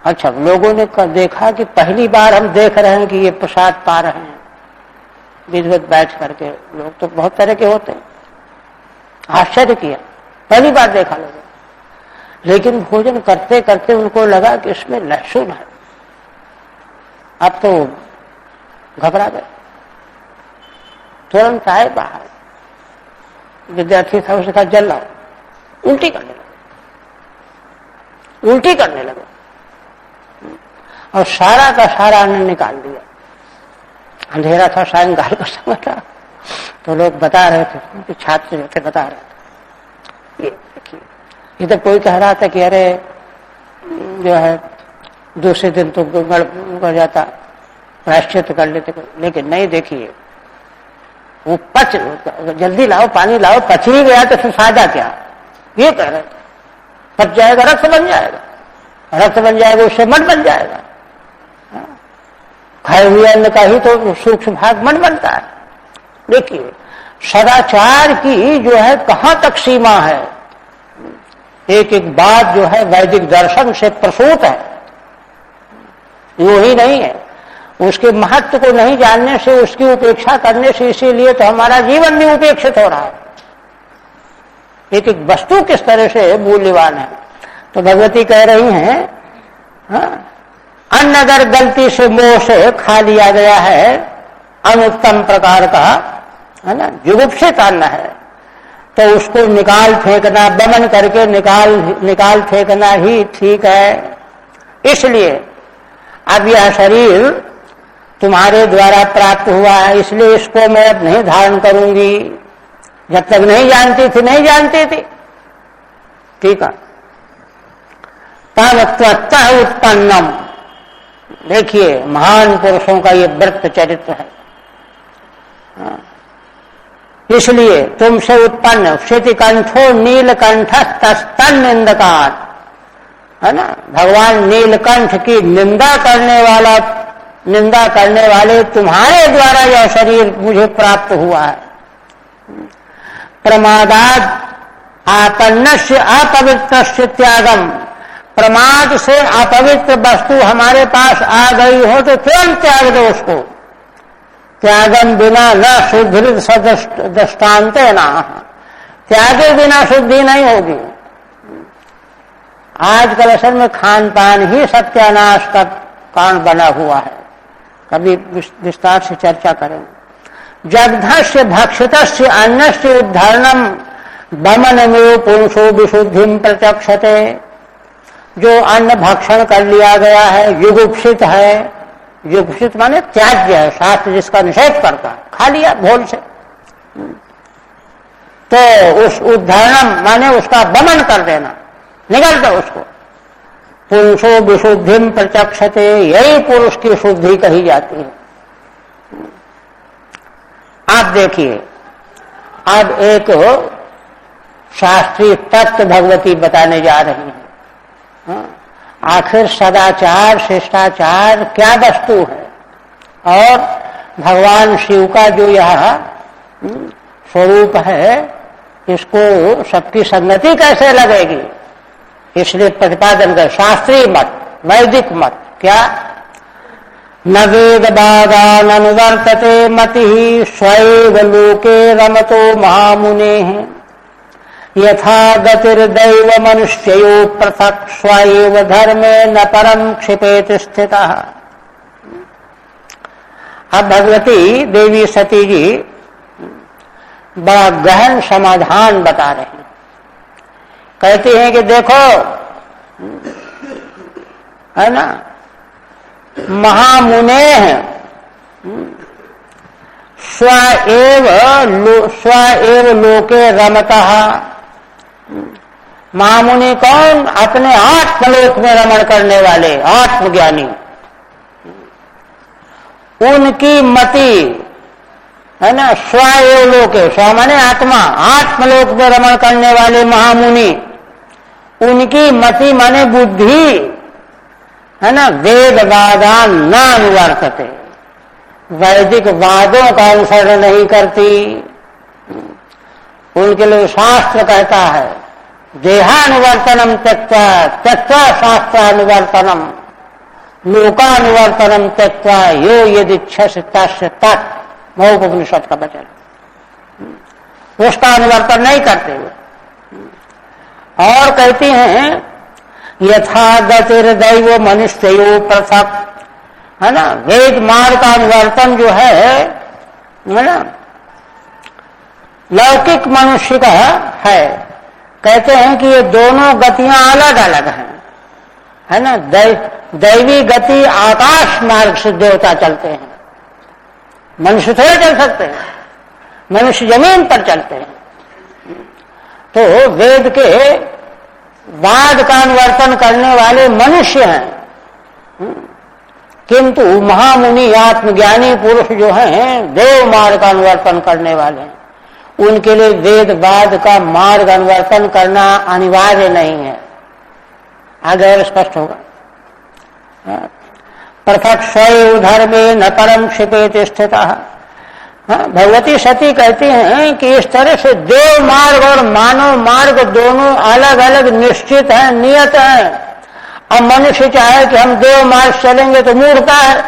अच्छा, लोगों ने देखा कि पहली बार हम देख रहे हैं कि ये प्रसाद पा रहे हैं विधिवत बैठ करके, लोग तो बहुत तरह के होते हैं, आश्चर्य किया, पहली बार देखा लोगों। लेकिन भोजन करते करते उनको लगा कि इसमें लहसुन है, अब तो घबरा गए, तुरंत आए बाहर, विद्यार्थी था, उसने कहा जल लाओ, उल्टी करने लगे, उल्टी करने लगे, और सारा का सारा अन्न निकाल दिया। अंधेरा था, सायंकाल का समय था, तो लोग बता रहे थे कि छात्र जो थे बता रहे थे, ये देखिए, ये तो कोई कह रहा था कि अरे जो है दूसरे दिन तो गड़ जाता, प्रायश्चित कर लेते, लेकिन नहीं, देखिए वो पच, जल्दी लाओ, पानी लाओ, पच ही गया तो फिर फायदा क्या, ये कह रहे थे। पच जाएगा, रक्त बन जाएगा, रक्त बन जाएगा, उससे मन बन जाएगा, खाए हुए अन्न का ही तो सूक्ष्म भाग मन बनता है। देखिए सदाचार की जो है कहां तक सीमा है, एक एक बात जो है वैदिक दर्शन से प्रसूत है, वो ही नहीं है। उसके महत्व को नहीं जानने से, उसकी उपेक्षा करने से, इसीलिए तो हमारा जीवन भी उपेक्षित हो रहा है। एक एक वस्तु किस तरह से मूल्यवान है। तो भगवती कह रही हैं, हाँ, अन्न अगर गलती से मोह से खा लिया गया है, अनुत्तम प्रकार का, है ना, जुगुप्सित अन्न है, तो उसको निकाल फेंकना, दमन करके निकाल फेंकना ही ठीक है। इसलिए अब यह शरीर तुम्हारे द्वारा प्राप्त हुआ है, इसलिए इसको मैं अब नहीं धारण करूंगी। जब तक नहीं जानती थी, नहीं जानती थी, ठीक है। तब त्वत्तः उत्पन्नम, देखिए महान पुरुषों का ये व्रत चरित्र है। इसलिए तुमसे उत्पन्न श्रुतिकंठो नीलकंठ तस्तन निंदकार, है ना, भगवान नीलकंठ की निंदा करने वाले तुम्हारे द्वारा यह शरीर मुझे प्राप्त हुआ है। प्रमादाद आपन्नस्य अपवित्रस्य त्यागम, प्रमाद से अपवित्र वस्तु हमारे पास आ गई हो तो तुरंत त्याग दो उसको। त्यागम बिना न शुद्धि सदृष्टान्त ना, त्यागे बिना शुद्धि नहीं होगी। आजकल असल में खान पान ही सत्यानाश का कारण बना हुआ है, कभी विस्तार से चर्चा करेंगे। जगधस्य भक्षितस्य अन्नस्य उद्धारणम दमनमेव पुरुषो विशुद्धिम प्रचक्षते, जो अन्न भक्षण कर लिया गया है, युगुप्सित है, युगुप्सित माने त्याज्य है, शास्त्र जिसका निषेध करता है, खा लिया भोल से, तो उस उद्धारणम माने उसका दमन कर देना, निगल दो उसको। पुरुषो विशुद्धिम प्रचक्षते, यही पुरुष की शुद्धि कही जाती है। आप देखिए, अब एक शास्त्रीय तत्व भगवती बताने जा रही है। आखिर सदाचार शिष्टाचार क्या वस्तु है, और भगवान शिव का जो यह स्वरूप है, इसको सबकी संगति कैसे लगेगी, इसलिए प्रतिपादन कर शास्त्रीय मत, वैदिक मत क्या, न वेद बाधान अनुवर्तते मति स्वैव लोके रमतो महामुने, यथा गतिर्दैव मनुष्यो पृथक् स्वैव धर्मे न परम क्षिपेत स्थितः। अब भगवती देवी सती जी बड़ा गहन समाधान बता रहे हैं। कहती हैं कि देखो, है ना, महामुने स्व एव लोके रमतः। महामुनि कौन, अपने आत्मलोक में रमण करने वाले आत्मज्ञानी, उनकी मति, है ना, स्व एव लोके, स्व माने आत्मा, आत्मलोक में रमण करने वाले महामुनि, उनकी मति माने बुद्धि, है ना, वेद वादान न अनुवर्तते, वैदिक वादों का अनुसरण नहीं करती। उनके लिए शास्त्र कहता है देहानुवर्तनम त्यक्त्वा त्यक्त्वा शास्त्रानुवर्तनम, लोकानुवर्तनम त्यक्त्वा यो यदिच्छस्य तस्य तत्, महोपनिषद का वचन, उसका अनुवर्तन नहीं करते हुए। और कहती हैं यथा गतिर्दैव मनुष्यो पृथक्, है ना, वेद मार्ग का अनुवर्तन जो है ना, लौकिक मनुष्य का है। कहते हैं कि ये दोनों गतियां अलग अलग हैं, है ना। दैवी गति आकाश मार्ग से देवता चलते हैं, मनुष्य थोड़े चल सकते हैं, मनुष्य जमीन पर चलते हैं। तो वेद के वाद का अनुवर्तन करने वाले मनुष्य हैं, किंतु महामुनि आत्मज्ञानी पुरुष जो हैं देव मार्ग का अनुवर्तन करने वाले हैं, उनके लिए वेद वाद का मार्ग अनुवर्तन करना अनिवार्य नहीं है। आगे और स्पष्ट होगा। पृथक स्वयं धर्मे न परम क्षिपेत स्थितः। भगवती सती कहती हैं कि इस तरह से देव मार्ग और मानव मार्ग दोनों अलग अलग निश्चित हैं, नियत हैं। अब मनुष्य चाहे कि हम देव मार्ग चलेंगे तो मूर्खता है,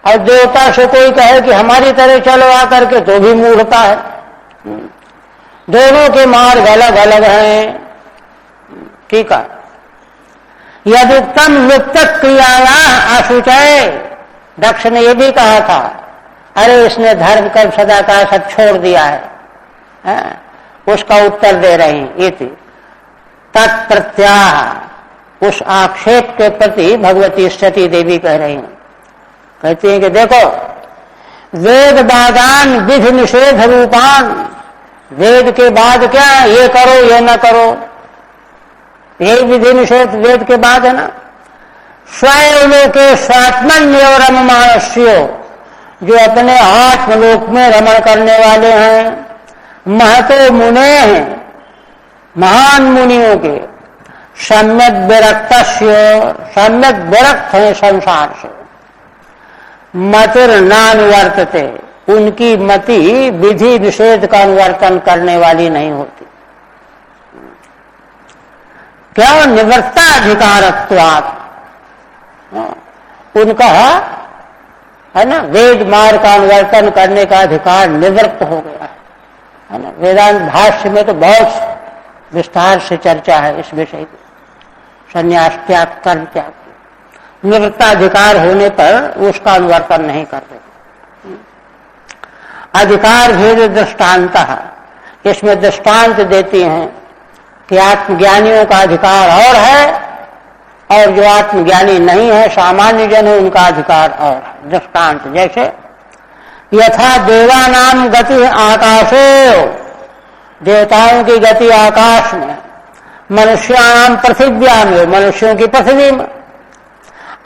और देवता से कोई कहे कि हमारी तरह चलो आकर के, तो भी मूर्खता है। दोनों के मार्ग अलग अलग हैं। ठीक है। यदुक्तम लुप्त क्रियाया अशुचय, दक्ष ने यह भी कहा था, अरे इसने धर्म कर्म सदा का सब छोड़ दिया है, उसका उत्तर दे रहे हैं। ये तत्प्रत्याह, उस आक्षेप के प्रति भगवती सती देवी कह रही हैं, कहती हैं कि देखो, वेद बादान विधि निषेध रूपान, वेद के बाद क्या, ये करो ये न करो, यही विधि निषेध वेद के बाद है ना। स्वयं लोके स्वात्मन्य रममानस्यो, जो अपने आत्मलोक में रमण करने वाले हैं, महतो मुने हैं, महान मुनियों के, सम्यक विरक्तस्य, सम्यक विरक्त हैं संसार से, मतिर नानुवर्तते, उनकी मति विधि निषेध का अनुवर्तन करने वाली नहीं होती। क्यों? निवृत्ता अधिकारत्वात्, उनका है ना वेद मार्ग का अनुवर्तन करने का अधिकार निवृत्त हो गया है ना। वेदांत भाष्य में तो बहुत विस्तार से चर्चा है इस विषय की, संन्यास त्याग, कर्म त्याग। निवृत्ताधिकार होने पर उसका अनुवर्तन नहीं करते। अधिकार भेद दृष्टांत, इसमें दृष्टांत देती हैं कि आत्मज्ञानियों का अधिकार और है, और जो आत्मज्ञानी नहीं है, सामान्य जन है, उनका अधिकार और है। दृष्टांत जैसे यथा देवानाम गति आकाशो, देवताओं की गति आकाश में, मनुष्याणाम पृथिव्याम, मनुष्यों की पृथ्वी में।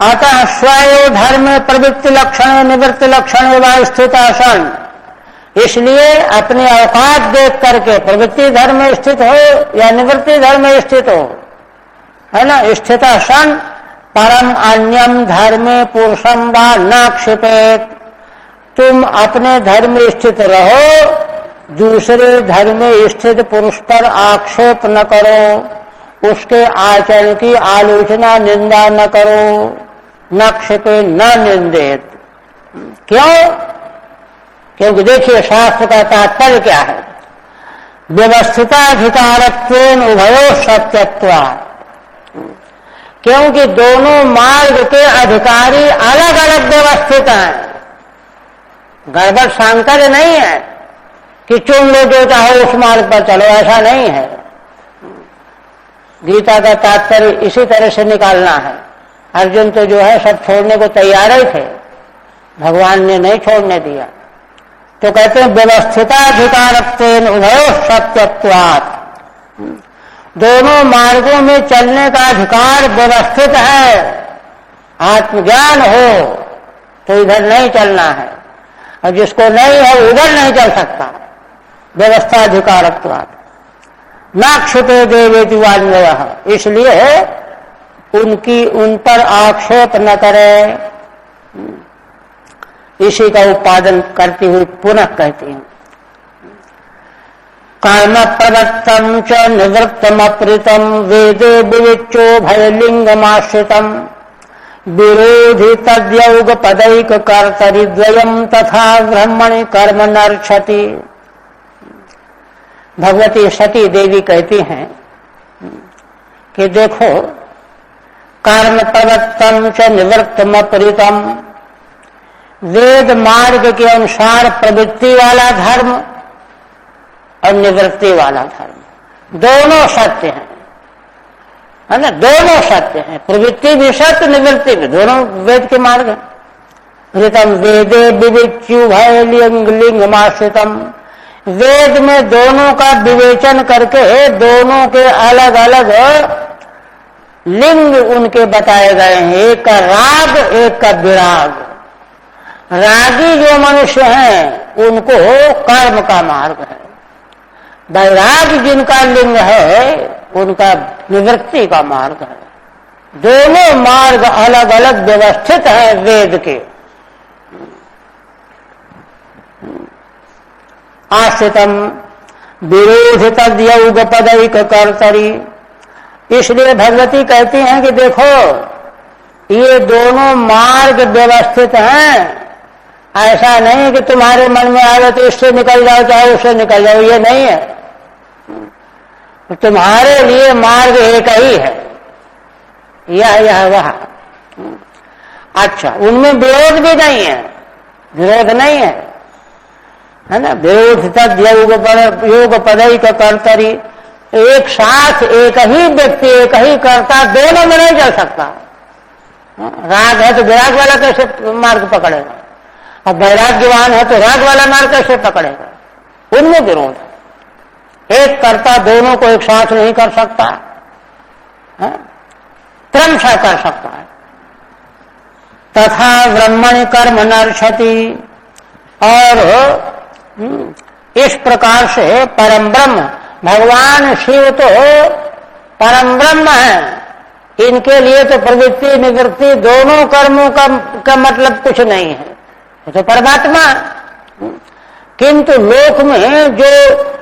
अतः स्वयो धर्म प्रवृत्ति लक्षण निवृत्ति लक्षण एवं स्थित सन, इसलिए अपने औकात देख करके प्रवृत्ति धर्म में स्थित हो या निवृत्ति धर्म में स्थित हो, है ना, स्थित सन परम अन्यम धर्मे पुरुषम वा न क्षिपेत, तुम अपने धर्म में स्थित रहो, दूसरे धर्म में स्थित पुरुष पर आक्षेप न करो, उसके आचरण की आलोचना निंदा न करो। न क्षिपे न निंदेत, क्यों? क्योंकि देखिए शास्त्र का तात्पर्य क्या है, व्यवस्थिताधिकारत्वेन उभयो सत्यत्वात्, क्योंकि दोनों मार्ग के अधिकारी अलग अलग व्यवस्थित हैं। गड़बड़ सांकर्य नहीं है कि चुन लो जो चाहो उस मार्ग पर चलो, ऐसा नहीं है। गीता का तात्पर्य इसी तरह से निकालना है। अर्जुन तो जो है सब छोड़ने को तैयार ही थे, भगवान ने नहीं छोड़ने दिया। तो कहते हैं व्यवस्थिताधिकारत्वेन उभयो सत्यत्वात्, दोनों मार्गों में चलने का अधिकार व्यवस्थित है। आत्मज्ञान हो तो इधर नहीं चलना है, और जिसको नहीं है उधर नहीं चल सकता। व्यवस्थाधिकारत्वात् न क्षिपे देवेति वान्यः, इसलिए उन पर आक्षेप न करें। इसी का उत्पादन करती हुई पुनः कहती हूं, कर्म प्रवृत्तम च निवृत्तम अप्रितम वेदे विविच्यो भयलिंगमाश्रितम विरोधि तद्योग पदैक कर्तरि द्वयम तथा ब्रह्मणि कर्म नर्क्षति। भगवती सती देवी कहती हैं कि देखो, कर्म प्रवृत्तम च निवृत्तम अप्रितम, वेद मार्ग के अनुसार प्रवृत्ति वाला धर्म और निवृत्ति वाला धर्म दोनों सत्य हैं, है ना, दोनों सत्य हैं। प्रवृत्ति भी सत्य, निवृत्ति भी, दोनों वेद के मार्ग हैं। ऋतम वेदे विविच्यु भय लिंगमाश्रितम, वेद में दोनों का विवेचन करके दोनों के अलग अलग लिंग उनके बताए गए हैं। एक का राग, एक का विराग। रागी जो मनुष्य हैं उनको कर्म का मार्ग है, वैराग जिनका लिंग है उनका निवृत्ति का मार्ग है। दोनों मार्ग अलग अलग व्यवस्थित हैं वेद के। आश्रितम विरोधित योग पदैक कर्तरि, इसलिए भगवती कहती हैं कि देखो, ये दोनों मार्ग व्यवस्थित हैं। ऐसा नहीं कि तुम्हारे मन में आवे तो इससे निकल जाओ चाहे उससे निकल जाओ, ये नहीं है। तुम्हारे लिए मार्ग एक ही है, यह वह। अच्छा, उनमें विरोध भी नहीं है, विरोध नहीं है ना। विरोध तद योग पदैक कर्तरि, एक साथ एक ही व्यक्ति एक ही कर्ता दोनों में नहीं चल सकता। राग है तो विराग वाला कैसे मार्ग पकड़ेगा, और वैराग्यवान है तो राग वाला मार्ग कैसे पकड़ेगा। उनमें विरोध है। एक कर्ता दोनों को एक साथ नहीं कर सकता, क्रमशः कर सकता है। तथा ब्रह्मणि कर्म नर्क्षति, और इस प्रकार से परम ब्रह्म भगवान शिव तो परम ब्रह्म है, इनके लिए तो प्रवृत्ति निवृत्ति दोनों कर्मों का मतलब कुछ नहीं है, तो परमात्मा। किंतु लोक में जो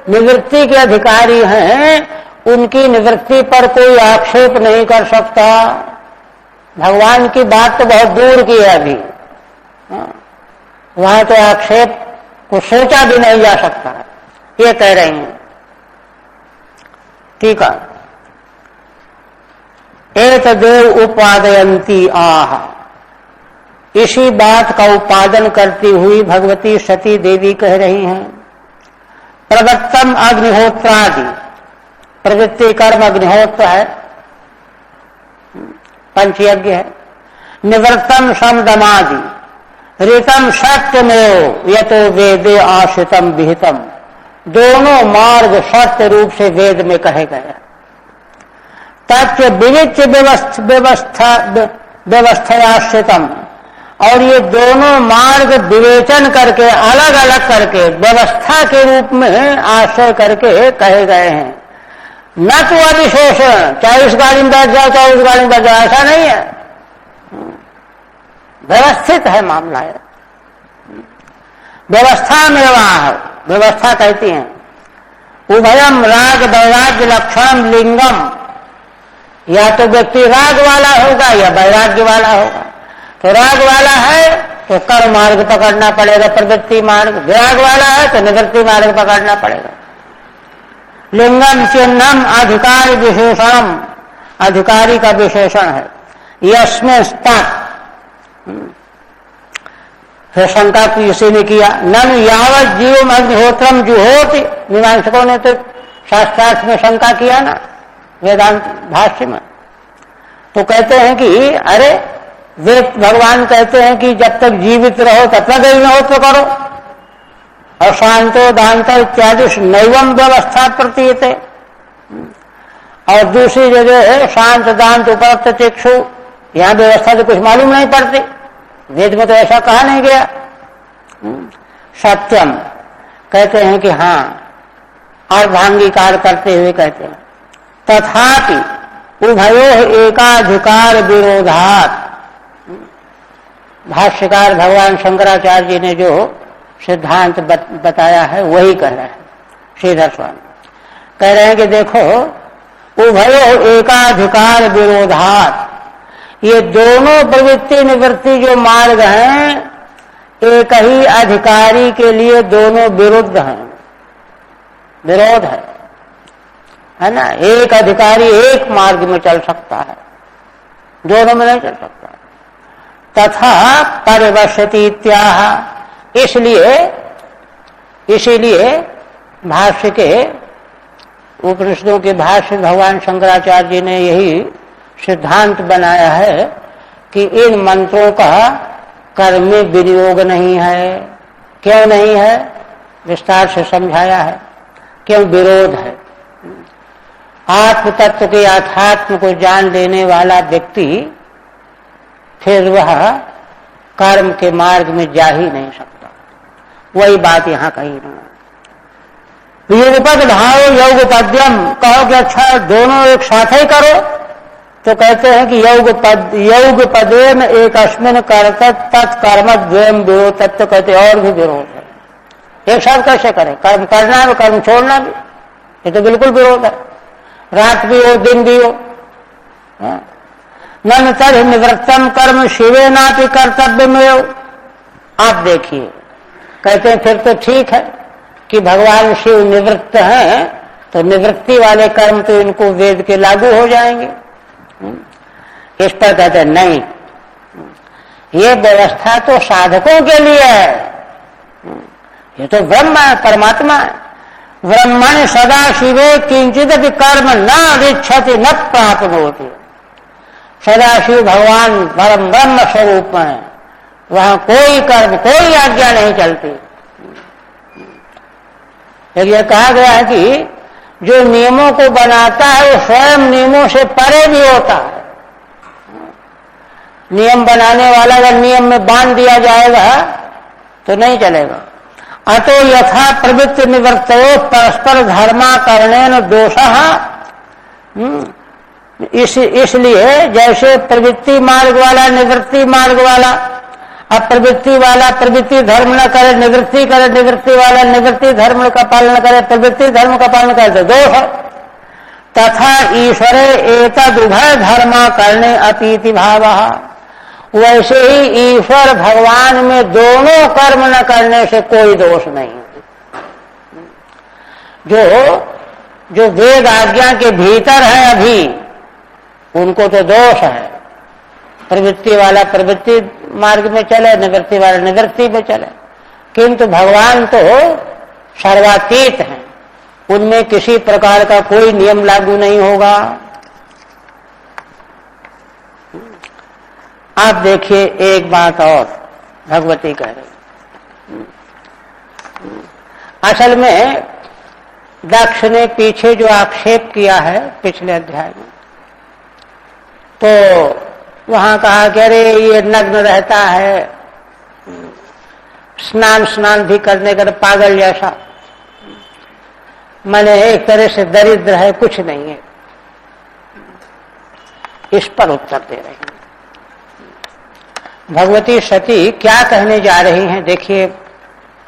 निवृत्ति के अधिकारी हैं उनकी निवृत्ति पर कोई आक्षेप नहीं कर सकता। भगवान की बात तो बहुत दूर की है अभी, वहां तो आक्षेप को सोचा भी नहीं जा सकता, ये कह रही हैं। ठीक है, एतदेव उपादयंती आह, इसी बात का उपादन करती हुई भगवती सती देवी कह रही हैं, प्रवृत्तम अग्निहोत्रादि, प्रवृत्ति कर्म अग्निहोत्र है, पंचयज्ञ है, निवृत्तम समदमादि, ऋतम सत्यमेव यतो वेदे आश्रितम विहितम, दोनों मार्ग सत्य रूप से वेद में कहे गए। तथ्य विविच्य व्यवस्थायाश्रितम, और ये दोनों मार्ग विवेचन करके अलग अलग करके व्यवस्था के रूप में आश्रय करके कहे गए हैं। न तो अविशेषण, चाहे इस गाड़ी में बैठ जाओ चाहे उस गाड़ी में बैठ जाओ, ऐसा नहीं है, व्यवस्थित है मामला है। व्यवस्था में वाह, व्यवस्था कहती हैं उभयम राग वैराग्य लक्षण लिंगम, या तो व्यक्ति राग वाला होगा या वैराग्य वाला होगा। तो राग वाला है तो कर्म मार्ग पकड़ना पड़ेगा, प्रवृत्ति मार्ग, विराग वाला है तो निवृत्ति मार्ग पकड़ना पड़ेगा। लिंगम चिन्हम अधिकारी विशेषणम, अधिकारी का विशेषण है। यस्मिन् तत्, फिर शंका किसी ने किया, नन यावत जीव अग्निहोत्रम जुहोति, मीमांसकों ने तो शास्त्रार्थ में शंका किया ना वेदांत भाष्य में। तो कहते हैं कि अरे वेद भगवान कहते हैं कि जब तक जीवित रहो तब तक अग्निहोत्र करो, और शांतो दांतो इत्यादि नैवम व्यवस्था प्रतीयते, और दूसरी जगह है शांत दांत उपरक्त चक्षु, यहां व्यवस्था तो कुछ मालूम नहीं पड़ती, वेद में तो ऐसा कहा नहीं गया। सत्यम कहते हैं कि हाँ, अर्धांगीकार करते हुए कहते हैं तथापि उभयोः एकाधिकार विरोधात्, भाष्यकार भगवान शंकराचार्य जी ने जो सिद्धांत बताया है वही कह रहे हैं। श्रीधर स्वामी कह रहे हैं कि देखो, उभयोः एकाधिकार विरोधात्, ये दोनों प्रवृत्ति निवृत्ति जो मार्ग हैं एक ही अधिकारी के लिए दोनों विरुद्ध हैं, विरोध है ना। एक अधिकारी एक मार्ग में चल सकता है, दोनों में नहीं चल सकता। तथा परिवश्यति इत्याह, इसीलिए भाष्य के उपनिषदों के भाष्य भगवान शंकराचार्य जी ने यही सिद्धांत बनाया है कि इन मंत्रों का कर्म में विनियोग नहीं है। क्यों नहीं है, विस्तार से समझाया है। क्यों विरोध है। आत्म तत्व के अध्यात्म को जान लेने वाला व्यक्ति फिर वह कर्म के मार्ग में जा ही नहीं सकता। वही बात यहां कही ना, युगपद भाव योगपद्यम, कहो कि अच्छा दोनों एक साथ ही करो, तो कहते हैं कि योगपदेन एक अस्मिन कर्तव्य तत्कर्म द्वयम विरोध, तत्व कहते और भी विरोध है। एक साथ कैसे करें, कर्म करना भी कर्म छोड़ना भी, ये तो बिल्कुल विरोध है। रात भी हो दिन भी हो। न तर्हि निवृत्तम कर्म शिवे नापि कर्तव्य में हो। आप देखिए, कहते हैं फिर तो ठीक है कि भगवान शिव निवृत्त हैं, तो निवृत्ति वाले कर्म तो इनको वेद के लागू हो जाएंगे। इस पर कहते हैं नहीं, ये व्यवस्था तो साधकों के लिए है। ये तो ब्रह्म है, परमात्मा है। ब्रह्मण सदा शिवे किंचित भी कर्म न अधिच्छति न प्राप्नोति। सदाशिव भगवान परम ब्रह्म स्वरूप है, वहां कोई कर्म कोई आज्ञा नहीं चलती। ये कहा गया है कि जो नियमों को बनाता है वो स्वयं नियमों से परे भी होता है। नियम बनाने वाला अगर नियम में बांध दिया जाएगा तो नहीं चलेगा। अतो यथा प्रवृत्ति निवृत्तयो परस्पर धर्माकरणेन दोषः, इसलिए जैसे प्रवृत्ति मार्ग वाला निवृत्ति मार्ग वाला, अब प्रवृत्ति वाला प्रवृत्ति धर्म न करे, निवृत्ति करे, निवृत्ति वाला निवृत्ति धर्म का पालन करे, प्रवृत्ति धर्म का पालन करे तो दोष है। तथा ईश्वरे एतदुभय धर्मा करने अतीति भाव, वैसे ही ईश्वर भगवान में दोनों कर्म न करने से कोई दोष नहीं। जो वेद आज्ञा के भीतर है अभी, उनको तो दोष है। प्रवृत्ति वाला प्रवृत्ति मार्ग में चले, निवृत्ति वाला निवृत्ति में चले, किंतु भगवान तो सर्वातीत हैं, उनमें किसी प्रकार का कोई नियम लागू नहीं होगा। आप देखिए एक बात और भगवती कह रही, असल में दक्ष ने पीछे जो आक्षेप किया है पिछले अध्याय में, तो वहां कहा कि अरे ये नग्न रहता है, स्नान भी करने का पागल जैसा, माने एक तरह से दरिद्र है, कुछ नहीं है। इस पर उत्तर दे रही हैं भगवती सती। क्या कहने जा रही हैं देखिए,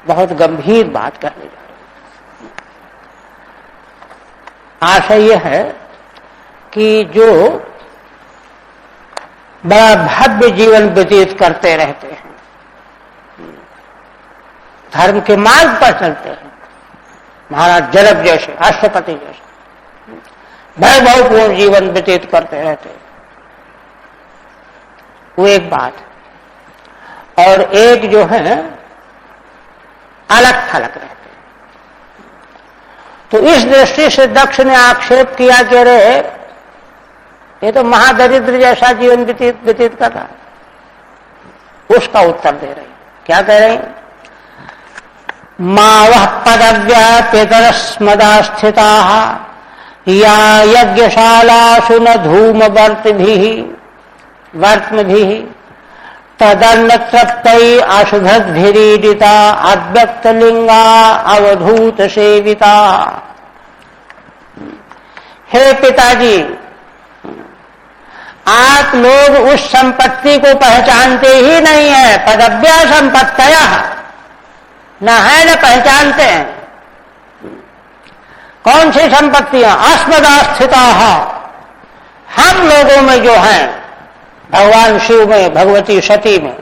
बहुत गंभीर बात कहने जा रही हैं। आशा यह है कि जो बड़ा भव्य जीवन व्यतीत करते रहते हैं, धर्म के मार्ग पर चलते हैं, महाराज जनक जैसे, अष्टपति जैसे वैभवपूर्ण जीवन व्यतीत करते रहते हैं, वो एक बात। और एक जो है अलग थलग रहते हैं। तो इस दृष्टि से दक्ष ने आक्षेप किया कि अरे ये तो महादरिद्र जैसा जीवन व्यतीत कर रहा है। उसका उत्तर दे रहे हैं, क्या कह रहे हैं? मावः पदव्याप्यतर स्मदा स्थिताः या यज्ञशालासु न धूमवर्त्मभिः तदन्न तृप्तै अशुभद्भिरीडिता अव्यक्तलिंगा अवधूत सेविता। हे पिताजी, आप लोग उस संपत्ति को पहचानते ही नहीं है। पदव्या संपत्तयः, न है न पहचानते हैं। कौन सी संपत्तियां? अस्मदा स्थिताः, हम लोगों में जो हैं, भगवान शिव में, भगवती सती में,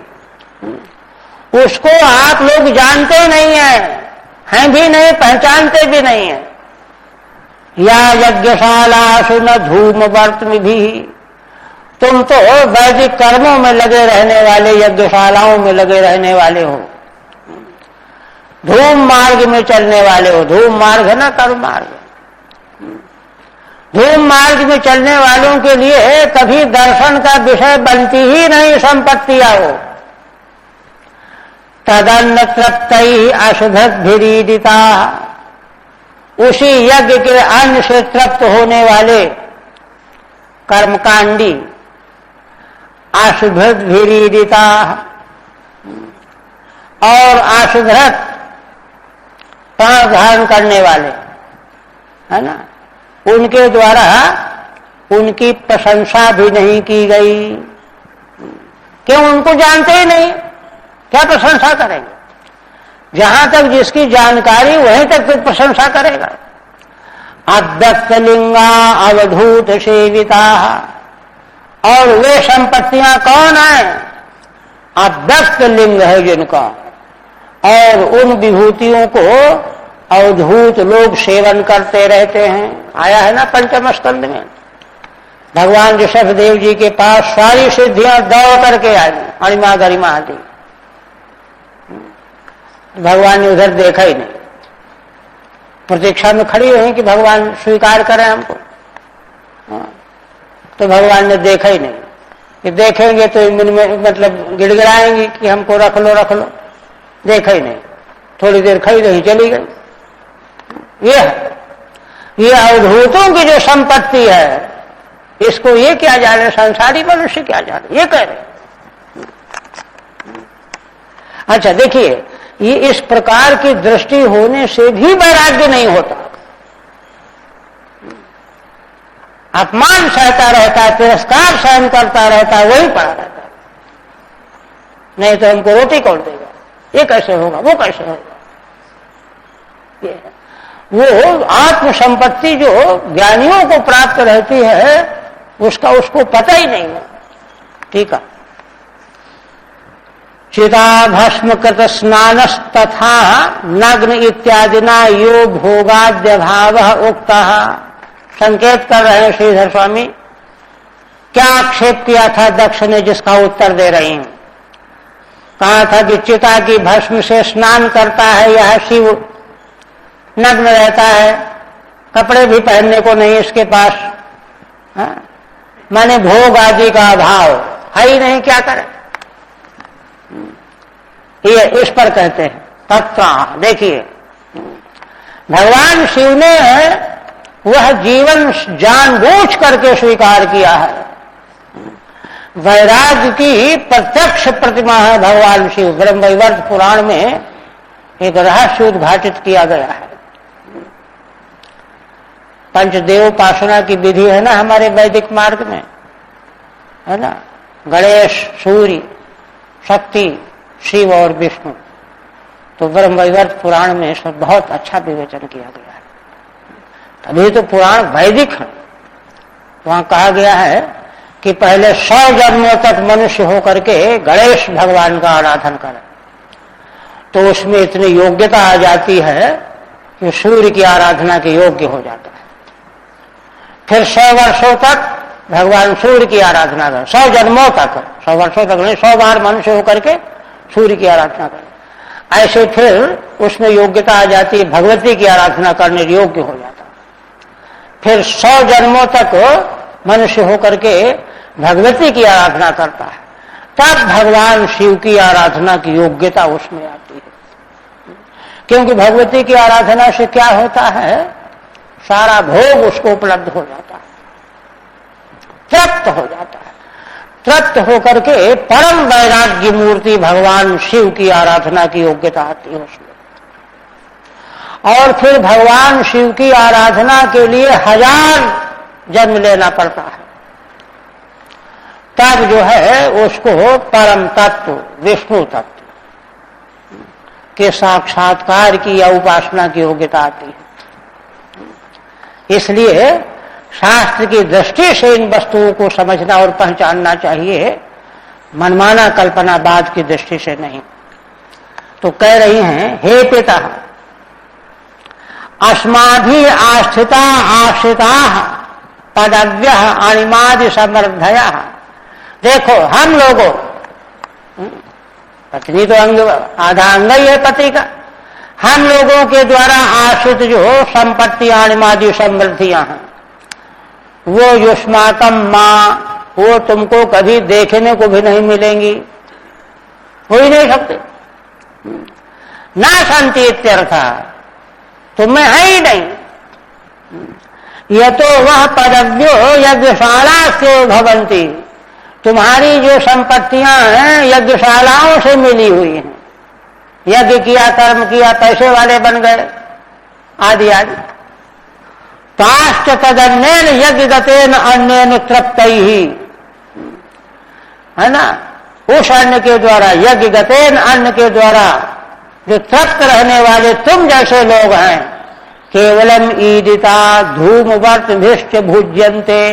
उसको आप लोग जानते नहीं हैं भी नहीं, पहचानते भी नहीं है। या यज्ञशालासु न धूमवर्त्मभिः, तुम तो वैदिक कर्मों में लगे रहने वाले, यज्ञशालाओं में लगे रहने वाले हो, धूम मार्ग में चलने वाले हो। धूम मार्ग है ना, कर्म मार्ग। धूम मार्ग में चलने वालों के लिए कभी दर्शन का विषय बनती ही नहीं संपत्तियां हो। तदन्न तृप्तै अशुभद्भिरीडिता, उसी यज्ञ के अन्न से तृप्त होने वाले कर्मकांडी अशुभद्भिरीडिता, और अशुभ्रत प्राण धारण करने वाले, है ना, उनके द्वारा उनकी प्रशंसा भी नहीं की गई। क्यों? उनको जानते ही नहीं, क्या प्रशंसा करेंगे? जहां तक जिसकी जानकारी वहीं तक तो प्रशंसा करेगा। अव्यक्तलिंगा अवधूत सेविता, और वे संपत्तियां कौन है? अव्यक्त लिंग है जिनका, और उन विभूतियों को अवधूत लोग सेवन करते रहते हैं। आया है ना पंचम स्कंद में, भगवान ऋषभ देव जी के पास सारी सिद्धियां दौड़ करके आई, अणिमा गरिमा आदि। भगवान ने उधर देखा ही नहीं, प्रतीक्षा में खड़ी हुई कि भगवान स्वीकार करें हमको। तो भगवान ने देखा ही नहीं, कि देखेंगे तो इनमें मतलब गिड़गिड़ाएंगे कि हमको रख लो रख लो। देखा ही नहीं, थोड़ी देर खड़ी रही, चली गई। ये अवधूतों की जो संपत्ति है, इसको ये क्या जाने, संसारी मनुष्य क्या जाने, ये कह रहे। अच्छा देखिए, ये इस प्रकार की दृष्टि होने से भी वैराग्य नहीं होता। अपमान सहता रहता है, तिरस्कार सहन करता रहता है, वही पड़ा रहता है। नहीं तो हमको रोटी कौन देगा, ये कैसे होगा, वो कैसे होगा। ये वो आत्म संपत्ति जो ज्ञानियों को प्राप्त रहती है उसका उसको पता ही नहीं है। ठीक है। चिता भस्म कृत स्नानस तथा नग्न इत्यादिना यो भोगाद्य भाव उक्ता। संकेत कर रहे हैं श्रीधर स्वामी, क्या आक्षेप किया था दक्ष ने जिसका उत्तर दे रही हैं। कहा था कि चिता की भस्म से स्नान करता है यह शिव, नग्न रहता है, कपड़े भी पहनने को नहीं इसके पास, माने भोग आदि का अभाव है ही नहीं, क्या करे। ये इस पर कहते हैं तत्व। देखिए भगवान शिव ने वह जीवन जानबूझ करके स्वीकार किया है। वैराग्य की प्रत्यक्ष प्रतिमा है भगवान शिव। ब्रह्मवैवर्त पुराण में एक रहस्य उद्घाटित किया गया है। पंचदेवोपासना की विधि है ना हमारे वैदिक मार्ग में, है ना, गणेश, सूर्य, शक्ति, शिव और विष्णु। तो ब्रह्मवैवर्त पुराण में इसमें बहुत अच्छा विवेचन किया गया है। तभी तो पुराण वैदिक है। वहां कहा गया है कि पहले 100 जन्मों तक मनुष्य होकर के गणेश भगवान का आराधन करे, तो उसमें इतनी योग्यता आ जाती है कि सूर्य की आराधना के योग्य हो जाता है। फिर 100 वर्षों तक भगवान सूर्य की आराधना करे, 100 जन्मों तक, 100 वर्षों तक नहीं, 100 बार मनुष्य होकर के सूर्य की आराधना करे। ऐसे फिर उसमें योग्यता आ जाती है, भगवती की आराधना करने योग्य हो जाता है। फिर 100 जन्मों तक मनुष्य होकर के भगवती की आराधना करता है, तब भगवान शिव की आराधना की योग्यता उसमें आती है। क्योंकि भगवती की आराधना से क्या होता है, सारा भोग उसको उपलब्ध हो जाता है, तृप्त हो जाता है। तृप्त होकर के परम वैराग्य मूर्ति भगवान शिव की आराधना की योग्यता आती है उसमें। और फिर भगवान शिव की आराधना के लिए 1000 जन्म लेना पड़ता है, तब जो है उसको परम तत्व विष्णु तत्व के साक्षात्कार की या उपासना की योग्यता आती है। इसलिए शास्त्र की दृष्टि से इन वस्तुओं को समझना और पहचानना चाहिए, मनमाना कल्पनावाद की दृष्टि से नहीं। तो कह रही हैं, हे पिता अस्माभि आस्थिता आश्रिता पदव्य अणिमादि समर्थया। देखो हम लोगों, पत्नी तो अंग आधा अंग ही है पति का, हम लोगों के द्वारा आश्रित जो संपत्तियां अणिमादि समृद्धियां हैं, वो युष्माकम मां, वो तुमको कभी देखने को भी नहीं मिलेंगी, हो ही नहीं सकते। ना शांति इत्यर्थ, तुम्हें है ही नहीं। यह तो वह पदव्यो यज्ञशाला से भवंती, तुम्हारी जो संपत्तियां हैं यज्ञशालाओं से मिली हुई हैं। यज्ञ किया, कर्म किया, पैसे वाले बन गए, आदि आदि। ताश्च तदन्येन यज्ञ गतेन अन्येन तृप्तैहि, है ना, उस अन्न के द्वारा, यज्ञ गतेन अन्न के द्वारा जो तृप्त रहने वाले तुम जैसे लोग हैं, केवलम ईदिता धूमवर्त भिष्ट भुज्यन्ते,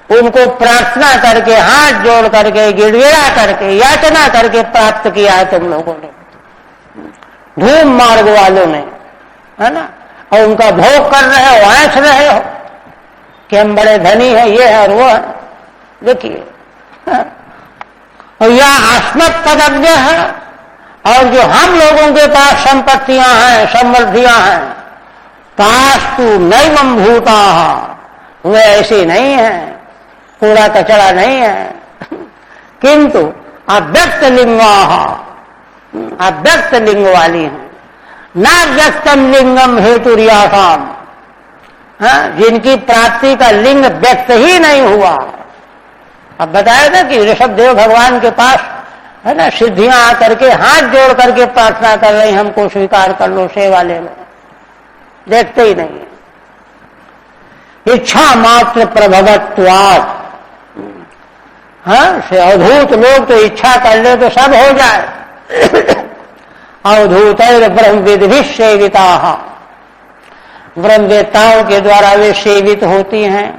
उनको प्रार्थना करके, हाथ जोड़ करके, गिड़गिड़ा करके, याचना करके प्राप्त किया है तुम लोगों ने, धूम मार्ग वालों ने, है ना। और उनका भोग कर रहे हो, ऐस रहे हो कि हम बड़े धनी हैं, ये है और वो है। देखिए, और यह अस्मत् पदव्य है, और जो हम लोगों के पास संपत्तियां हैं, समृद्धियां हैं, तास्तु नैवं भूता, वे ऐसी नहीं है, कूड़ा कचरा नहीं है, किंतु अव्यक्त लिंगा, अव्यक्त लिंग वाली है। ना व्यक्तम लिंगम हेतु रियासाम, जिनकी प्राप्ति का लिंग व्यक्त ही नहीं हुआ। अब बताया था कि ऋषभ देव भगवान के पास, है ना, सिद्धियां आकर के हाथ जोड़ करके प्रार्थना कर रही, हमको स्वीकार कर लो, सेवा ले लो, देखते ही नहीं है। इच्छा मात्र प्रभवत्वात्, हाँ, से अवधूत लोग तो इच्छा कर ले तो सब हो जाए। अवधूतैर ब्रह्मविद्भिः सेविताः, ब्रह्मवेत्ताओं के द्वारा वे सेवित होती हैं।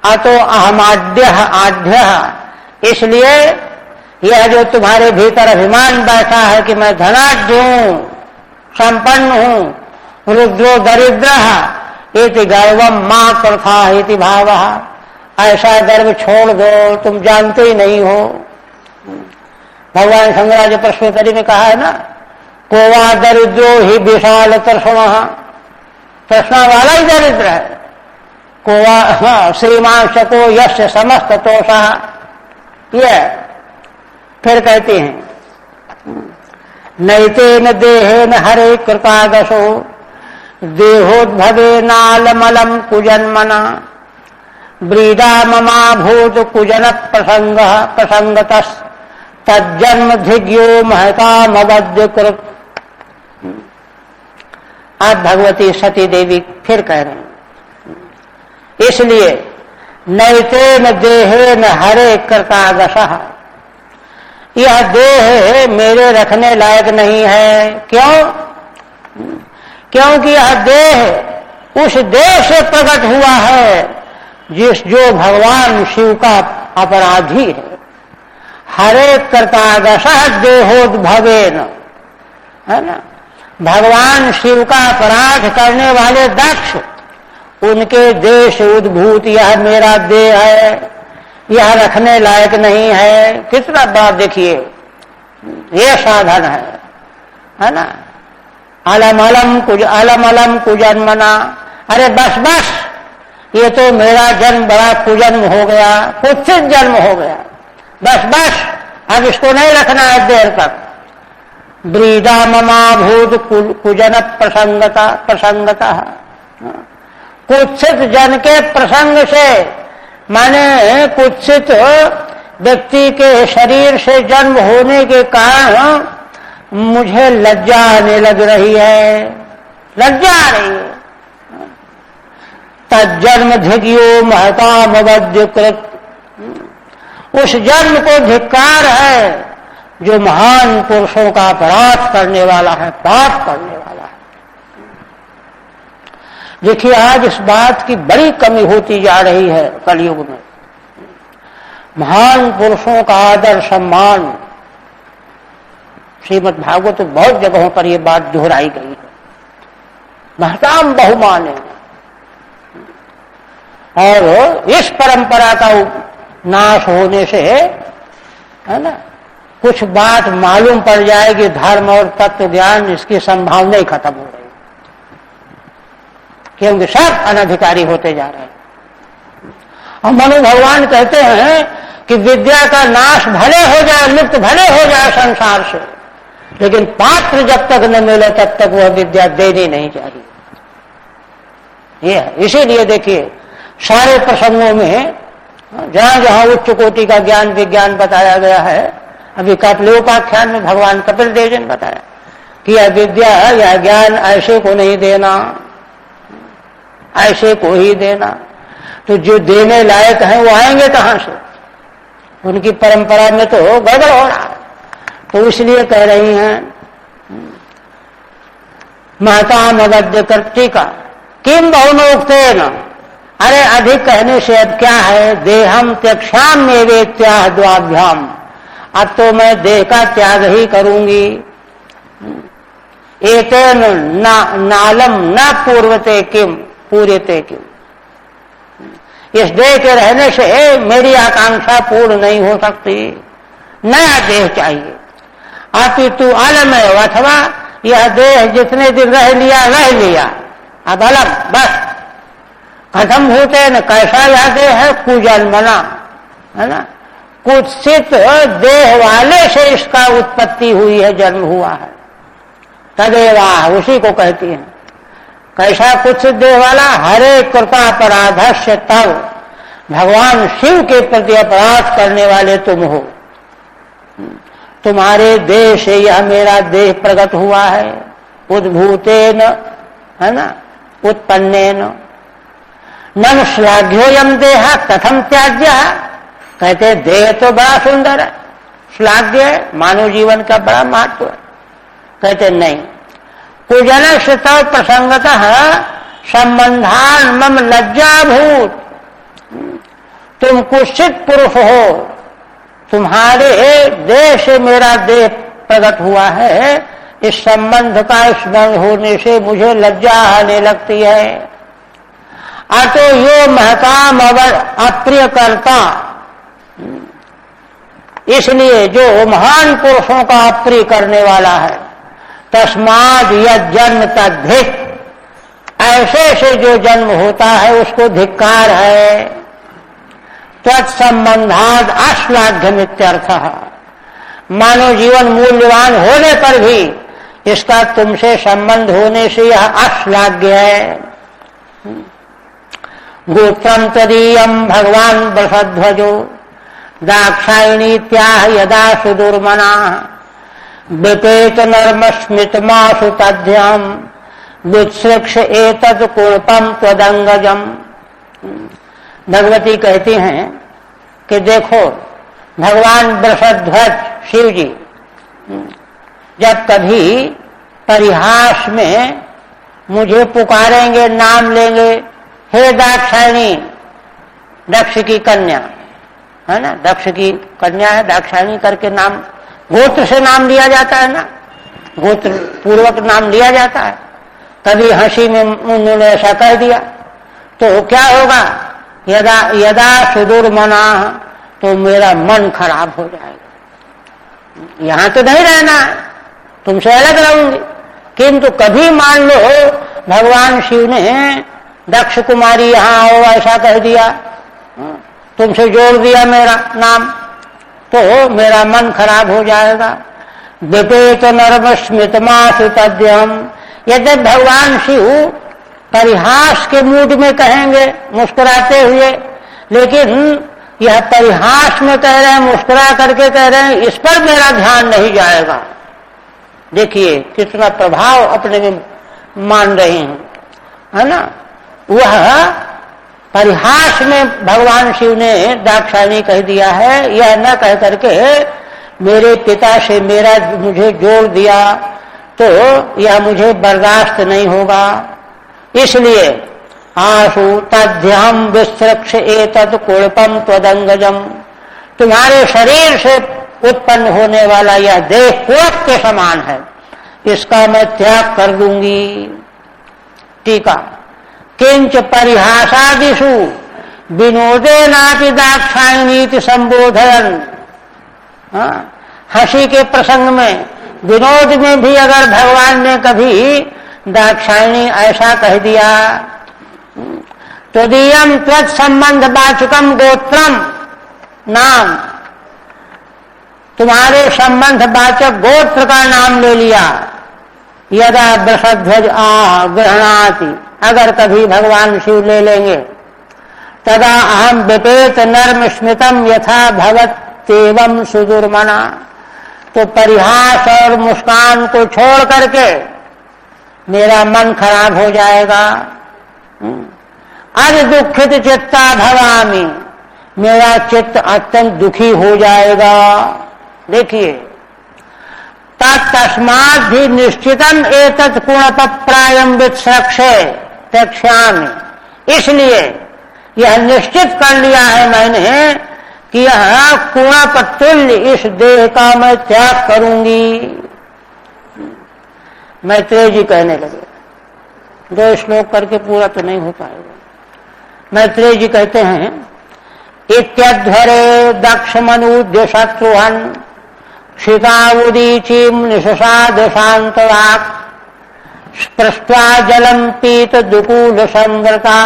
अतो अहमाद्य आद्य, इसलिए यह जो तुम्हारे भीतर अभिमान बैठा है कि मैं धनाढ्य हूं, संपन्न हूं, रुद्रो दरिद्र इति गर्वम मां प्रथा इति भाव, ऐसा गर्व छोड़ दो, तुम जानते ही नहीं हो। भगवान शंकराचार्य प्रश्नोत्तरी में कहा है ना, कोवा दरिद्रो ही विशाल तर्षण, तृष्णा वाला ही दरिद्र है। कोवा श्रीमान शको यश समस्त तोषा, यह फिर कहते हैं नैतेन देहेन हरे कृतागसो देहोद्भवे नालमलम कुजन्मना ब्रीडा ममा भूत कुजन प्रसंग प्रसंगतस तज्जन्म धिग्यो महतामवद्य कृत। आज भगवती सती देवी फिर कह रहे हैं, इसलिए नैतेन देहेन हरे कृतागसः, यह देह मेरे रखने लायक नहीं है। क्यों? क्योंकि यह देह उस देह से प्रकट हुआ है जो भगवान शिव का अपराधी है। हरे कृतागसः देहोद्भवेन, है ना, भगवान शिव का अपराध करने वाले दक्ष, उनके देह से उद्भूत यह मेरा देह है, यह रखने लायक नहीं है। कितना बात देखिए, यह साधन है ना। अलम अलम कुजन्मना, अरे बस बस, ये तो मेरा जन्म बड़ा कुजन्म हो गया, कुत्सित जन्म हो गया, बस बस, अब इसको नहीं रखना है देर तक। ब्रीडा ममा भूत कुजन प्रसंगता प्रसंगता, कुत्सित जन के प्रसंग से, माने कुत्सित व्यक्ति के शरीर से जन्म होने के कारण मुझे लज्जा आने लग रही है, लज्जा आ रही है। तज्जन्म धिग्यो महतामवद्य कृत, उस जन्म को धिक्कार है जो महान पुरुषों का अपराध करने वाला है, पाप करने वाला है। देखिए आज इस बात की बड़ी कमी होती जा रही है कलयुग में। महान पुरुषों का आदर सम्मान, श्रीमद् भागवत में बहुत जगहों पर यह बात दोहराई गई है। महताम बहुमाने, और इस परंपरा का नाश होने से, है ना, कुछ बात मालूम पड़ जाएगी, धर्म और तत्व ज्ञान इसकी संभावना ही खत्म हो रही, क्योंकि सब अनधिकारी होते जा रहे हैं। और मनु भगवान कहते हैं कि विद्या का नाश भले हो जाए, लुप्त भले हो जाए संसार से, लेकिन पात्र जब तक न मिले तब तक वह विद्या देनी नहीं चाहिए। यह है, इसीलिए देखिए सारे प्रसंगों में जहां जहां उच्च कोटि का ज्ञान विज्ञान बताया गया है, अभी कपिलोपाख्यान में भगवान कपिल देव जी ने बताया कि यह विद्या या ज्ञान ऐसे को नहीं देना, ऐसे को ही देना। तो जो देने लायक हैं वो आएंगे कहां से? उनकी परंपरा में तो गड़बड़ हो रहा है। तो इसलिए कह रही हैं महतामवद्य कर्तिका किम बहुनोक्तेन, अरे अधिक कहने से अब क्या है, देहम त्यक्षाम में वेत्याह द्वाभ्याम, अब तो मैं देह का त्याग ही करूंगी। एतेन नालम न पूर्वते किम पूर्यते किम, इस देह के रहने से मेरी आकांक्षा पूर्ण नहीं हो सकती, नया देह चाहिए। अपितु अलम है, अथवा यह देह जितने दिन रह लिया, अब अलम बस खत्म होते न। कैसा यह देह है? कुजन्मना, है ना, कुत्सित देह वाले से इसका उत्पत्ति हुई है, जन्म हुआ है। तदेवा, उसी को कहती है। कैसा कुत्सित देह वाला? हरे कृपा अपराधस्य तव, भगवान शिव के प्रति अपराध करने वाले तुम हो। तुम्हारे देह से यह मेरा देह प्रकट हुआ है, उद्भूतेन, है ना, उत्पन्नेन। नन श्लाघ्योयम देह कथम त्याज्य, कहते देह तो बड़ा सुंदर है, श्लाघ्य है, मानव जीवन का बड़ा महत्व है। कहते नहीं, कुजन से तव प्रसंगतः संबंधान मम लज्जाभूत, तुम कुत्सित पुरुष हो, तुम्हारे देह से मेरा देह प्रकट हुआ है, इस संबंध का स्मरण होने से मुझे लज्जा आने लगती है। अतो यो महताम अवर अप्रिय करता, इसलिए जो महान पुरुषों का अप्रिय करने वाला है, तस्माद यद जन्म तद्धिक, ऐसे से जो जन्म होता है उसको धिक्कार है। तत्संबंधाद अश्लाघ्यमित्यर्थः, मानव जीवन मूल्यवान होने पर भी इसका तुमसे संबंध होने से यह अश्लाघ्य है। गोत्रम तदीयम भगवान वृषध्वजो दाक्षायणी त्याह यदा सुदुर्मना, विपेत नर्मस्मितमासु तद्यम वित्सृक्ष एतत् कुणपम त्वदंगजम। भगवती कहती हैं कि देखो, भगवान वृषध्वज शिव जी जब कभी परिहास में मुझे पुकारेंगे, नाम लेंगे, हे दाक्षायणी, दक्ष की कन्या है ना, दक्ष की कन्या है, दाक्षायणी करके नाम, गोत्र से नाम लिया जाता है ना, गोत्र पूर्वक नाम लिया जाता है। कभी हंसी में उन्होंने ऐसा कह दिया तो क्या होगा, यदा यदा सुदुर्मना, तो मेरा मन खराब हो जाएगा, यहां तो नहीं रहना है, तुमसे अलग रहूंगी। किंतु कभी मान लो भगवान शिव ने दक्ष कुमारी यहां आओ ऐसा कह दिया, तुमसे जोड़ दिया मेरा नाम, तो मेरा मन खराब हो जाएगा। विपेत नर्म स्मितमासु तद्यम, यदि भगवान शिव परिहास के मूड में कहेंगे मुस्कुराते हुए, लेकिन यह परिहास में कह रहे हैं, मुस्कुरा करके कह रहे हैं, इस पर मेरा ध्यान नहीं जाएगा। देखिए कितना प्रभाव अपने में मान रहे हैं, है ना। वह परिहास में भगवान शिव ने दाक्षायणी कह दिया है, यह न कह करके मेरे पिता से मेरा मुझे जोड़ दिया, तो यह मुझे बर्दाश्त नहीं होगा। इसलिए आशु तद्यम विस्रक्ष एतत् कुणपम त्वदंगजम, तुम्हारे शरीर से उत्पन्न होने वाला यह देह कुणप के समान है, इसका मैं त्याग कर दूंगी। टीका, किंच परिहासादिषु विनोदेनापि दाक्षायणीति संबोधयन्, हंसी के प्रसंग में, विनोद में भी अगर भगवान ने कभी दाक्षायणी ऐसा कह दिया, त्वदीयम त्वत्संबंध वाचकम गोत्रम नाम, तुम्हारे संबंध वाचक गोत्र का नाम ले लिया। यदा वृषध्वज गृहणाति, अगर कभी भगवान शिव ले लेंगे, तदा अहम विपेत नर्म स्मितम यथा भवत्येवं सुदुर्मना, तो परिहास और मुस्कान को छोड़ करके मेरा मन खराब हो जाएगा। अज दुखित चित्ता भवामी, मेरा चित्त अत्यंत दुखी हो जाएगा। देखिए, तस्मात् भी निश्चितम एतत् कुणप प्रायम वित्सृक्षे त्यक्ष्यामि, इसलिए यह निश्चित कर लिया है मैंने कि यह कुणप तुल्य इस देह का मैं त्याग करूंगी। मैत्रेय जी कहने लगे, 2 श्लोक करके पूरा तो नहीं हो पाएगा। मैत्रेय जी कहते हैं, इत्यध्वरे दक्ष मनुद्य शत्रुहन क्षितावुदीचीम निशसाद शांतवाक्, स्पृष्ट्वा जलम पीत दुकूल संवृता,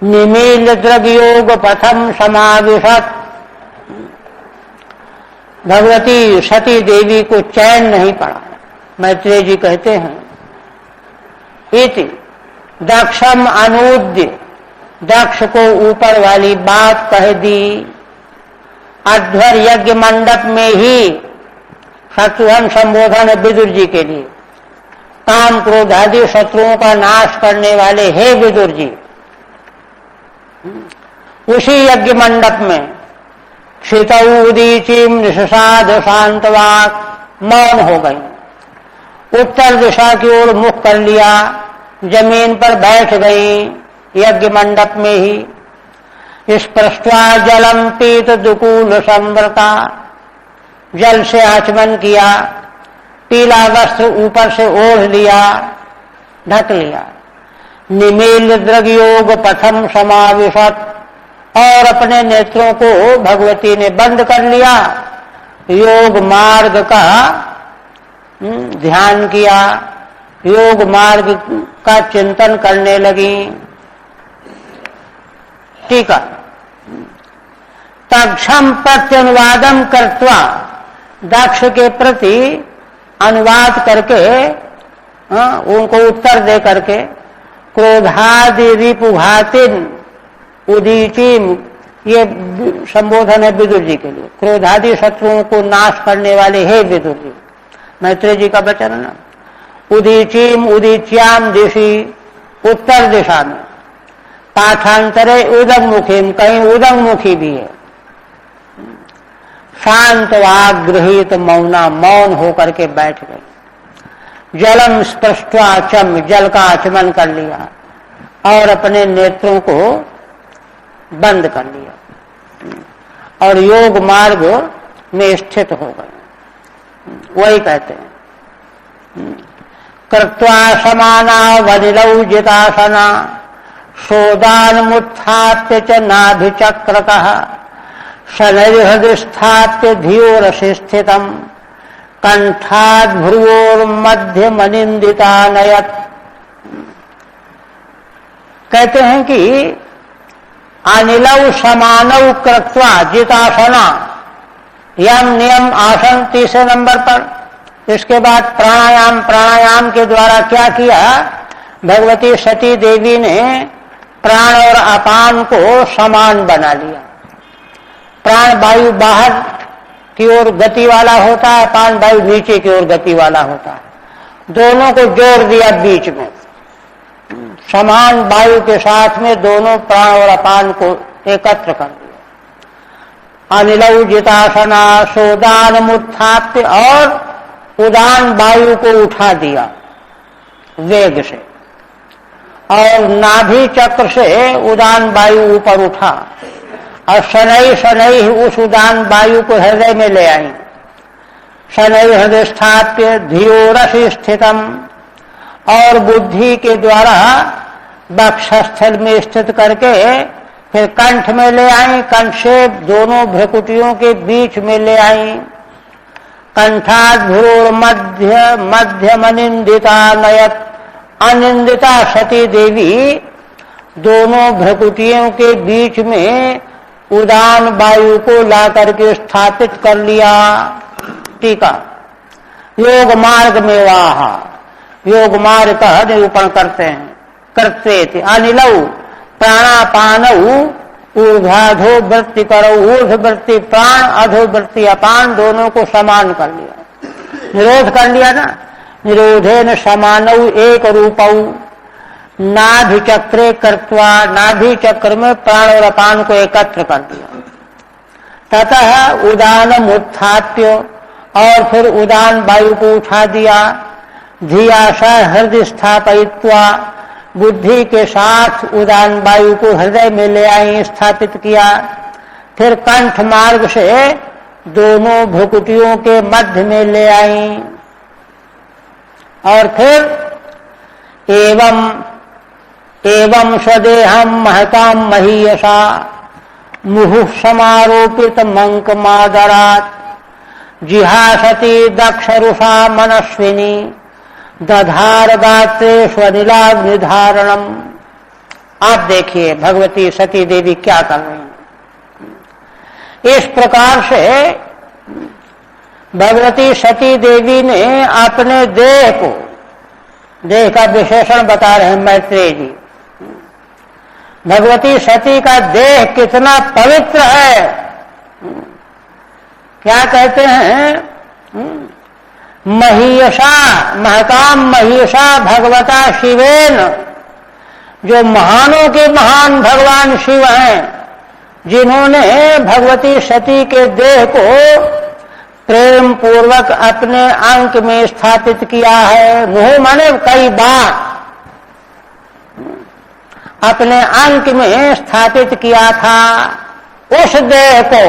निमील द्रव्योग पथम समाविशत। भगवती सती देवी को चैन नहीं पड़ा। मैत्रेय जी कहते हैं, इति दक्षम अनुद्य, दक्ष को ऊपर वाली बात कह दी। अध्वर यज्ञ मंडप में ही शत्रुघ्न संबोधन विदुर जी के लिए, काम क्रोध आदि शत्रुओं का नाश करने वाले हे विदुर जी। उसी यज्ञ मंडप में क्षितौदीचीम निशसाद शांतवाक, मौन हो गई, उत्तर दिशा की ओर मुख कर लिया, जमीन पर बैठ गई यज्ञ मंडप में ही। स्पृष्ट्वा जलम पीत दुकूल संवृता, जल से आचमन किया, पीला वस्त्र ऊपर से ओढ़ लिया, ढक लिया। निमील द्रगयोग पथम समाविशत, और अपने नेत्रों को भगवती ने बंद कर लिया, योग मार्ग का ध्यान किया, योग मार्ग का चिंतन करने लगी। टीका, तक्षम प्रत्यनुवादम कृत्वा, दक्ष के प्रति अनुवाद करके उनको उत्तर दे करके, क्रोधादि रिपुघातिन उदीचीम, ये संबोधन है विदुर जी के लिए। क्रोधादि शत्रुओं को नाश करने वाले हे विदुर जी, मैत्रेय जी का वचन है ना। उदीचीम उदीच्याम दिशि, उत्तर दिशा में। पाठांतरे उदंगमुखीम, कहीं उदंगमुखी भी है। शांत वागृहित मौना, मौन होकर के बैठ गई। जलम स्पृष्ट्वा चम, जल का आचमन कर लिया और अपने नेत्रों को बंद कर लिया और योग मार्ग में स्थित हो गए। वही कहते हैं, कृत्वा समाना वनिलौ जितासना, सोदान मुत्थाप्य च नाभिचक्रतः, शनैर्हृदिस्थाप्य धियोरसि स्थितम्, कंठाद् भ्रुवोर्मध्य मनिन्दितानयत्। कहते हैं कि अनिलौ समानौ कृत्वा जितासना, यम नियम आसन तीसरे नंबर पर। इसके बाद प्राणायाम, प्राणायाम के द्वारा क्या किया, भगवती सती देवी ने प्राण और अपान को समान बना लिया। प्राण वायु बाहर की ओर गति वाला होता है, अपान वायु नीचे की ओर गति वाला होता है। दोनों को जोड़ दिया बीच में, समान वायु के साथ में दोनों प्राण और अपान को एकत्र कर दिया। अनिलौ जितासना, सोदान मुत्थाप्य, और उदान वायु को उठा दिया वेग से, और नाभि चक्र से उदान वायु ऊपर उठा, और शनै शनै उस उदान वायु को हृदय में ले आई। शनै हृदय स्थाप्य धियोरसि स्थितम, और बुद्धि के द्वारा वक्षस्थल में स्थित करके फिर कंठ में ले आई, कंठ से दोनों भ्रुकुटियों के बीच में ले आई। कंठाद् भ्रुर्मध्य मध्यमनिन्दिता नयत, अनिंदिता सती देवी दोनों भ्रुकुटियों के बीच में उदान वायु को ला करके स्थापित कर लिया। टीका, योग मार्ग में वाह, योग मार्ग का निरूपण करते हैं। करते थे अनिलौ प्राणापानौ ऊर्ध्वाधो वृत्ति करो, ऊर्ध्व वृत्ति प्राण, अधो वृत्ति अपान, दोनों को समान कर लिया, निरोध कर लिया ना। निरोधेन समानौ एक रूपौ, नाभि चक्रे कृत्वा, नाभि चक्र में प्राण और अपान को एकत्र कर दिया। ततः उदानम उत्थाप्य, और फिर उदान वायु को उठा दिया। धियासा हृदय स्थापयित्वा, बुद्धि के साथ उदान वायु को हृदय में ले आई, स्थापित किया। फिर कंठ मार्ग से दोनों भ्रुकुटियों के मध्य में ले आई, और फिर एवं स्वदेहम महताम महीयसा, मुहुः समारोपित मंक मादरात, जिहासती दक्षरुषा मनस्विनी, दधार गात्रे स्वनिलाग्निधारणम। आप देखिए भगवती सती देवी क्या कर रही हैं। इस प्रकार से भगवती सती देवी ने अपने देह को, देह का विशेषण बता रहे हैं मैत्रेय जी। भगवती सती का देह कितना पवित्र है, क्या कहते हैं, महीयसा, महताम महीयसा भगवता शिवेन, जो महानों के महान भगवान शिव हैं, जिन्होंने भगवती सती के देह को प्रेम पूर्वक अपने अंक में स्थापित किया है। मुह माने कई बार, अपने अंक में स्थापित किया था। उस देह को,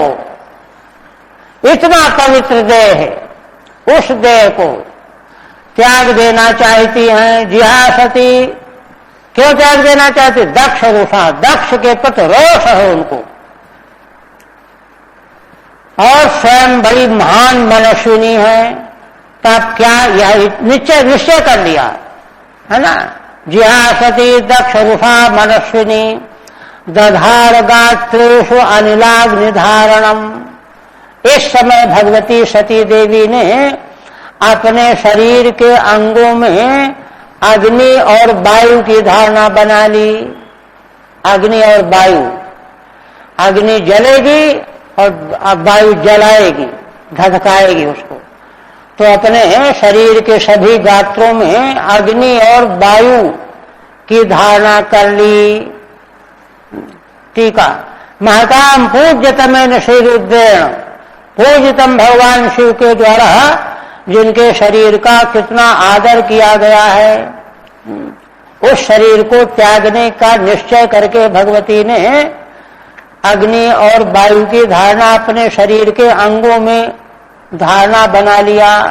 इतना पवित्र देह है, उस देह को त्याग देना चाहती हैं जिहासती। क्यों त्याग देना चाहती? दक्ष रुषा, दक्ष के प्रति रोष है उनको, और स्वयं बड़ी महान मनस्विनी है। तब क्या यह निश्चय कर लिया है ना। जिहासती दक्ष रुषा मनस्विनी दधार गात्रेषु अनिलाग्नि धारणम। इस समय भगवती सती देवी ने अपने शरीर के अंगों में अग्नि और वायु की धारणा बना ली। अग्नि और वायु, अग्नि जलेगी और वायु जलाएगी, धधकाएगी उसको। तो अपने शरीर के सभी गात्रों में अग्नि और वायु की धारणा कर ली। टीका, महताम पूज्यतमेन श्रीरुद्रेण, पूज्यतम भगवान शिव के द्वारा जिनके शरीर का कितना आदर किया गया है, उस शरीर को त्यागने का निश्चय करके भगवती ने अग्नि और वायु की धारणा अपने शरीर के अंगों में धारणा बना लिया।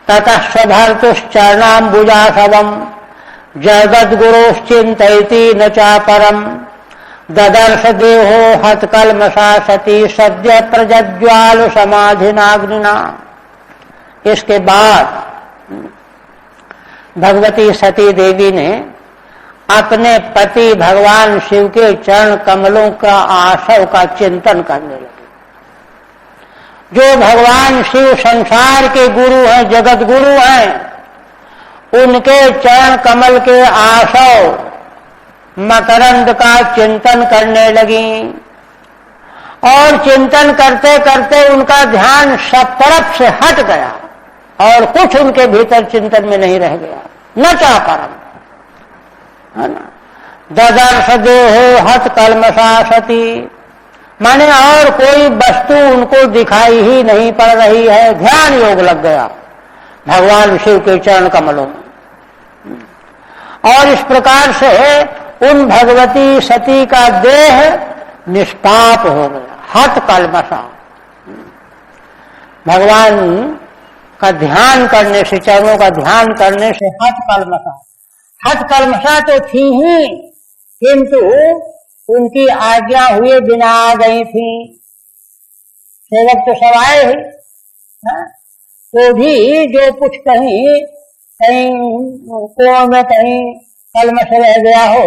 ततः स्वभर्तुश्चरणाम्बुजाशवम् जगद्गुरोश्चिन्तयति न चापरम् ददर्श देहो हतकल्मषा सती सद्य प्रज्ज्वाल समाधिनाग्निना। इसके बाद भगवती सती देवी ने अपने पति भगवान शिव के चरण कमलों का आशव का चिंतन करने लगी। जो भगवान शिव संसार के गुरु हैं, जगत गुरु हैं, उनके चरण कमल के आशव मकरंद का चिंतन करने लगी। और चिंतन करते करते उनका ध्यान सब तरफ से हट गया और कुछ उनके भीतर चिंतन में नहीं रह गया। न चाह परम, है ना। ददर्श देहो हत कल्मषा सती, माने और कोई वस्तु उनको दिखाई ही नहीं पड़ रही है। ध्यान योग लग गया भगवान शिव के चरण कमलों में। और इस प्रकार से उन भगवती सती का देह निष्पाप हो गया, हत कल्मषा। भगवान का ध्यान करने से, चरणों का ध्यान करने से हत कल्मषा, हत कल्मषा तो थी ही, किंतु उनकी आज्ञा हुए बिना आ गई थी। सेवक तो सब आए ही, तो भी जो कुछ कहीं कोण में कहीं कल्मष रह गया हो,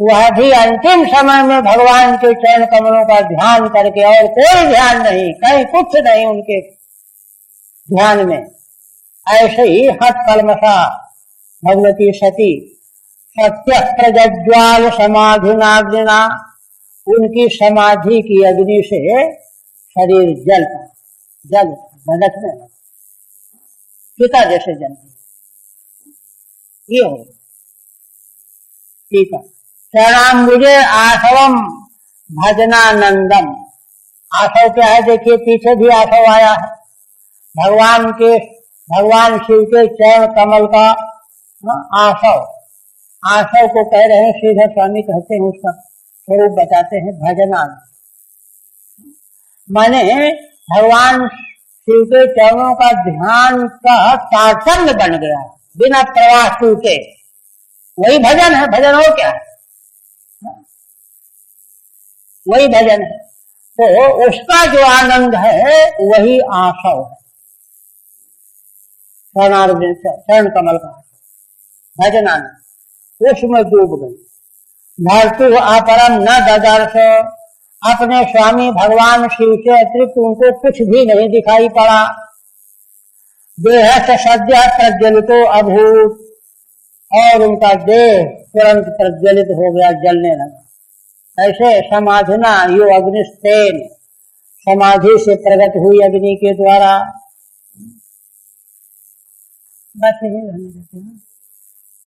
वह भी अंतिम समय में भगवान के चरण कमलों का ध्यान करके, और कोई ध्यान नहीं, कहीं कुछ नहीं उनके ध्यान में, ऐसे ही हत कल्मषा भगवती सती सत्य प्रज्ज्वाल समाधिनाग्निना, उनकी समाधि की अग्नि से शरीर जल भड़कने लगा, चिता जैसे जलती। ये हो ठीक है। चरणाम्बुजे आशवम भजनानंदम। आशव क्या है? देखिए पीछे भी आशव आया है। भगवान शिव के चरण कमल का आशव, आशव को कह रहे हैं, श्रीधर स्वामी कहते हैं, उसका स्वरूप बताते हैं भजनानंद। माने भगवान शिव के चरणों का ध्यान का तारतम्य बन गया बिना प्रवाह टूटे, वही भजन है। भजन हो क्या? वही भजन है। तो उसका जो आनंद है वही आशव है, चरण कमल का भजनानंद, उसमें डूब गई। भर्तु अपरम न ददर्श, अपने स्वामी भगवान शिव से अतिरिक्त उनको कुछ भी नहीं दिखाई पड़ा। देह से सद्य प्रज्वलितो अभूत, और उनका देह तुरंत प्रज्वलित हो गया, जलने लगा। ऐसे समाधिना यो अग्निस्तेन, समाधि से प्रकट हुई अग्नि के द्वारा। बस यही रहने देते हैं।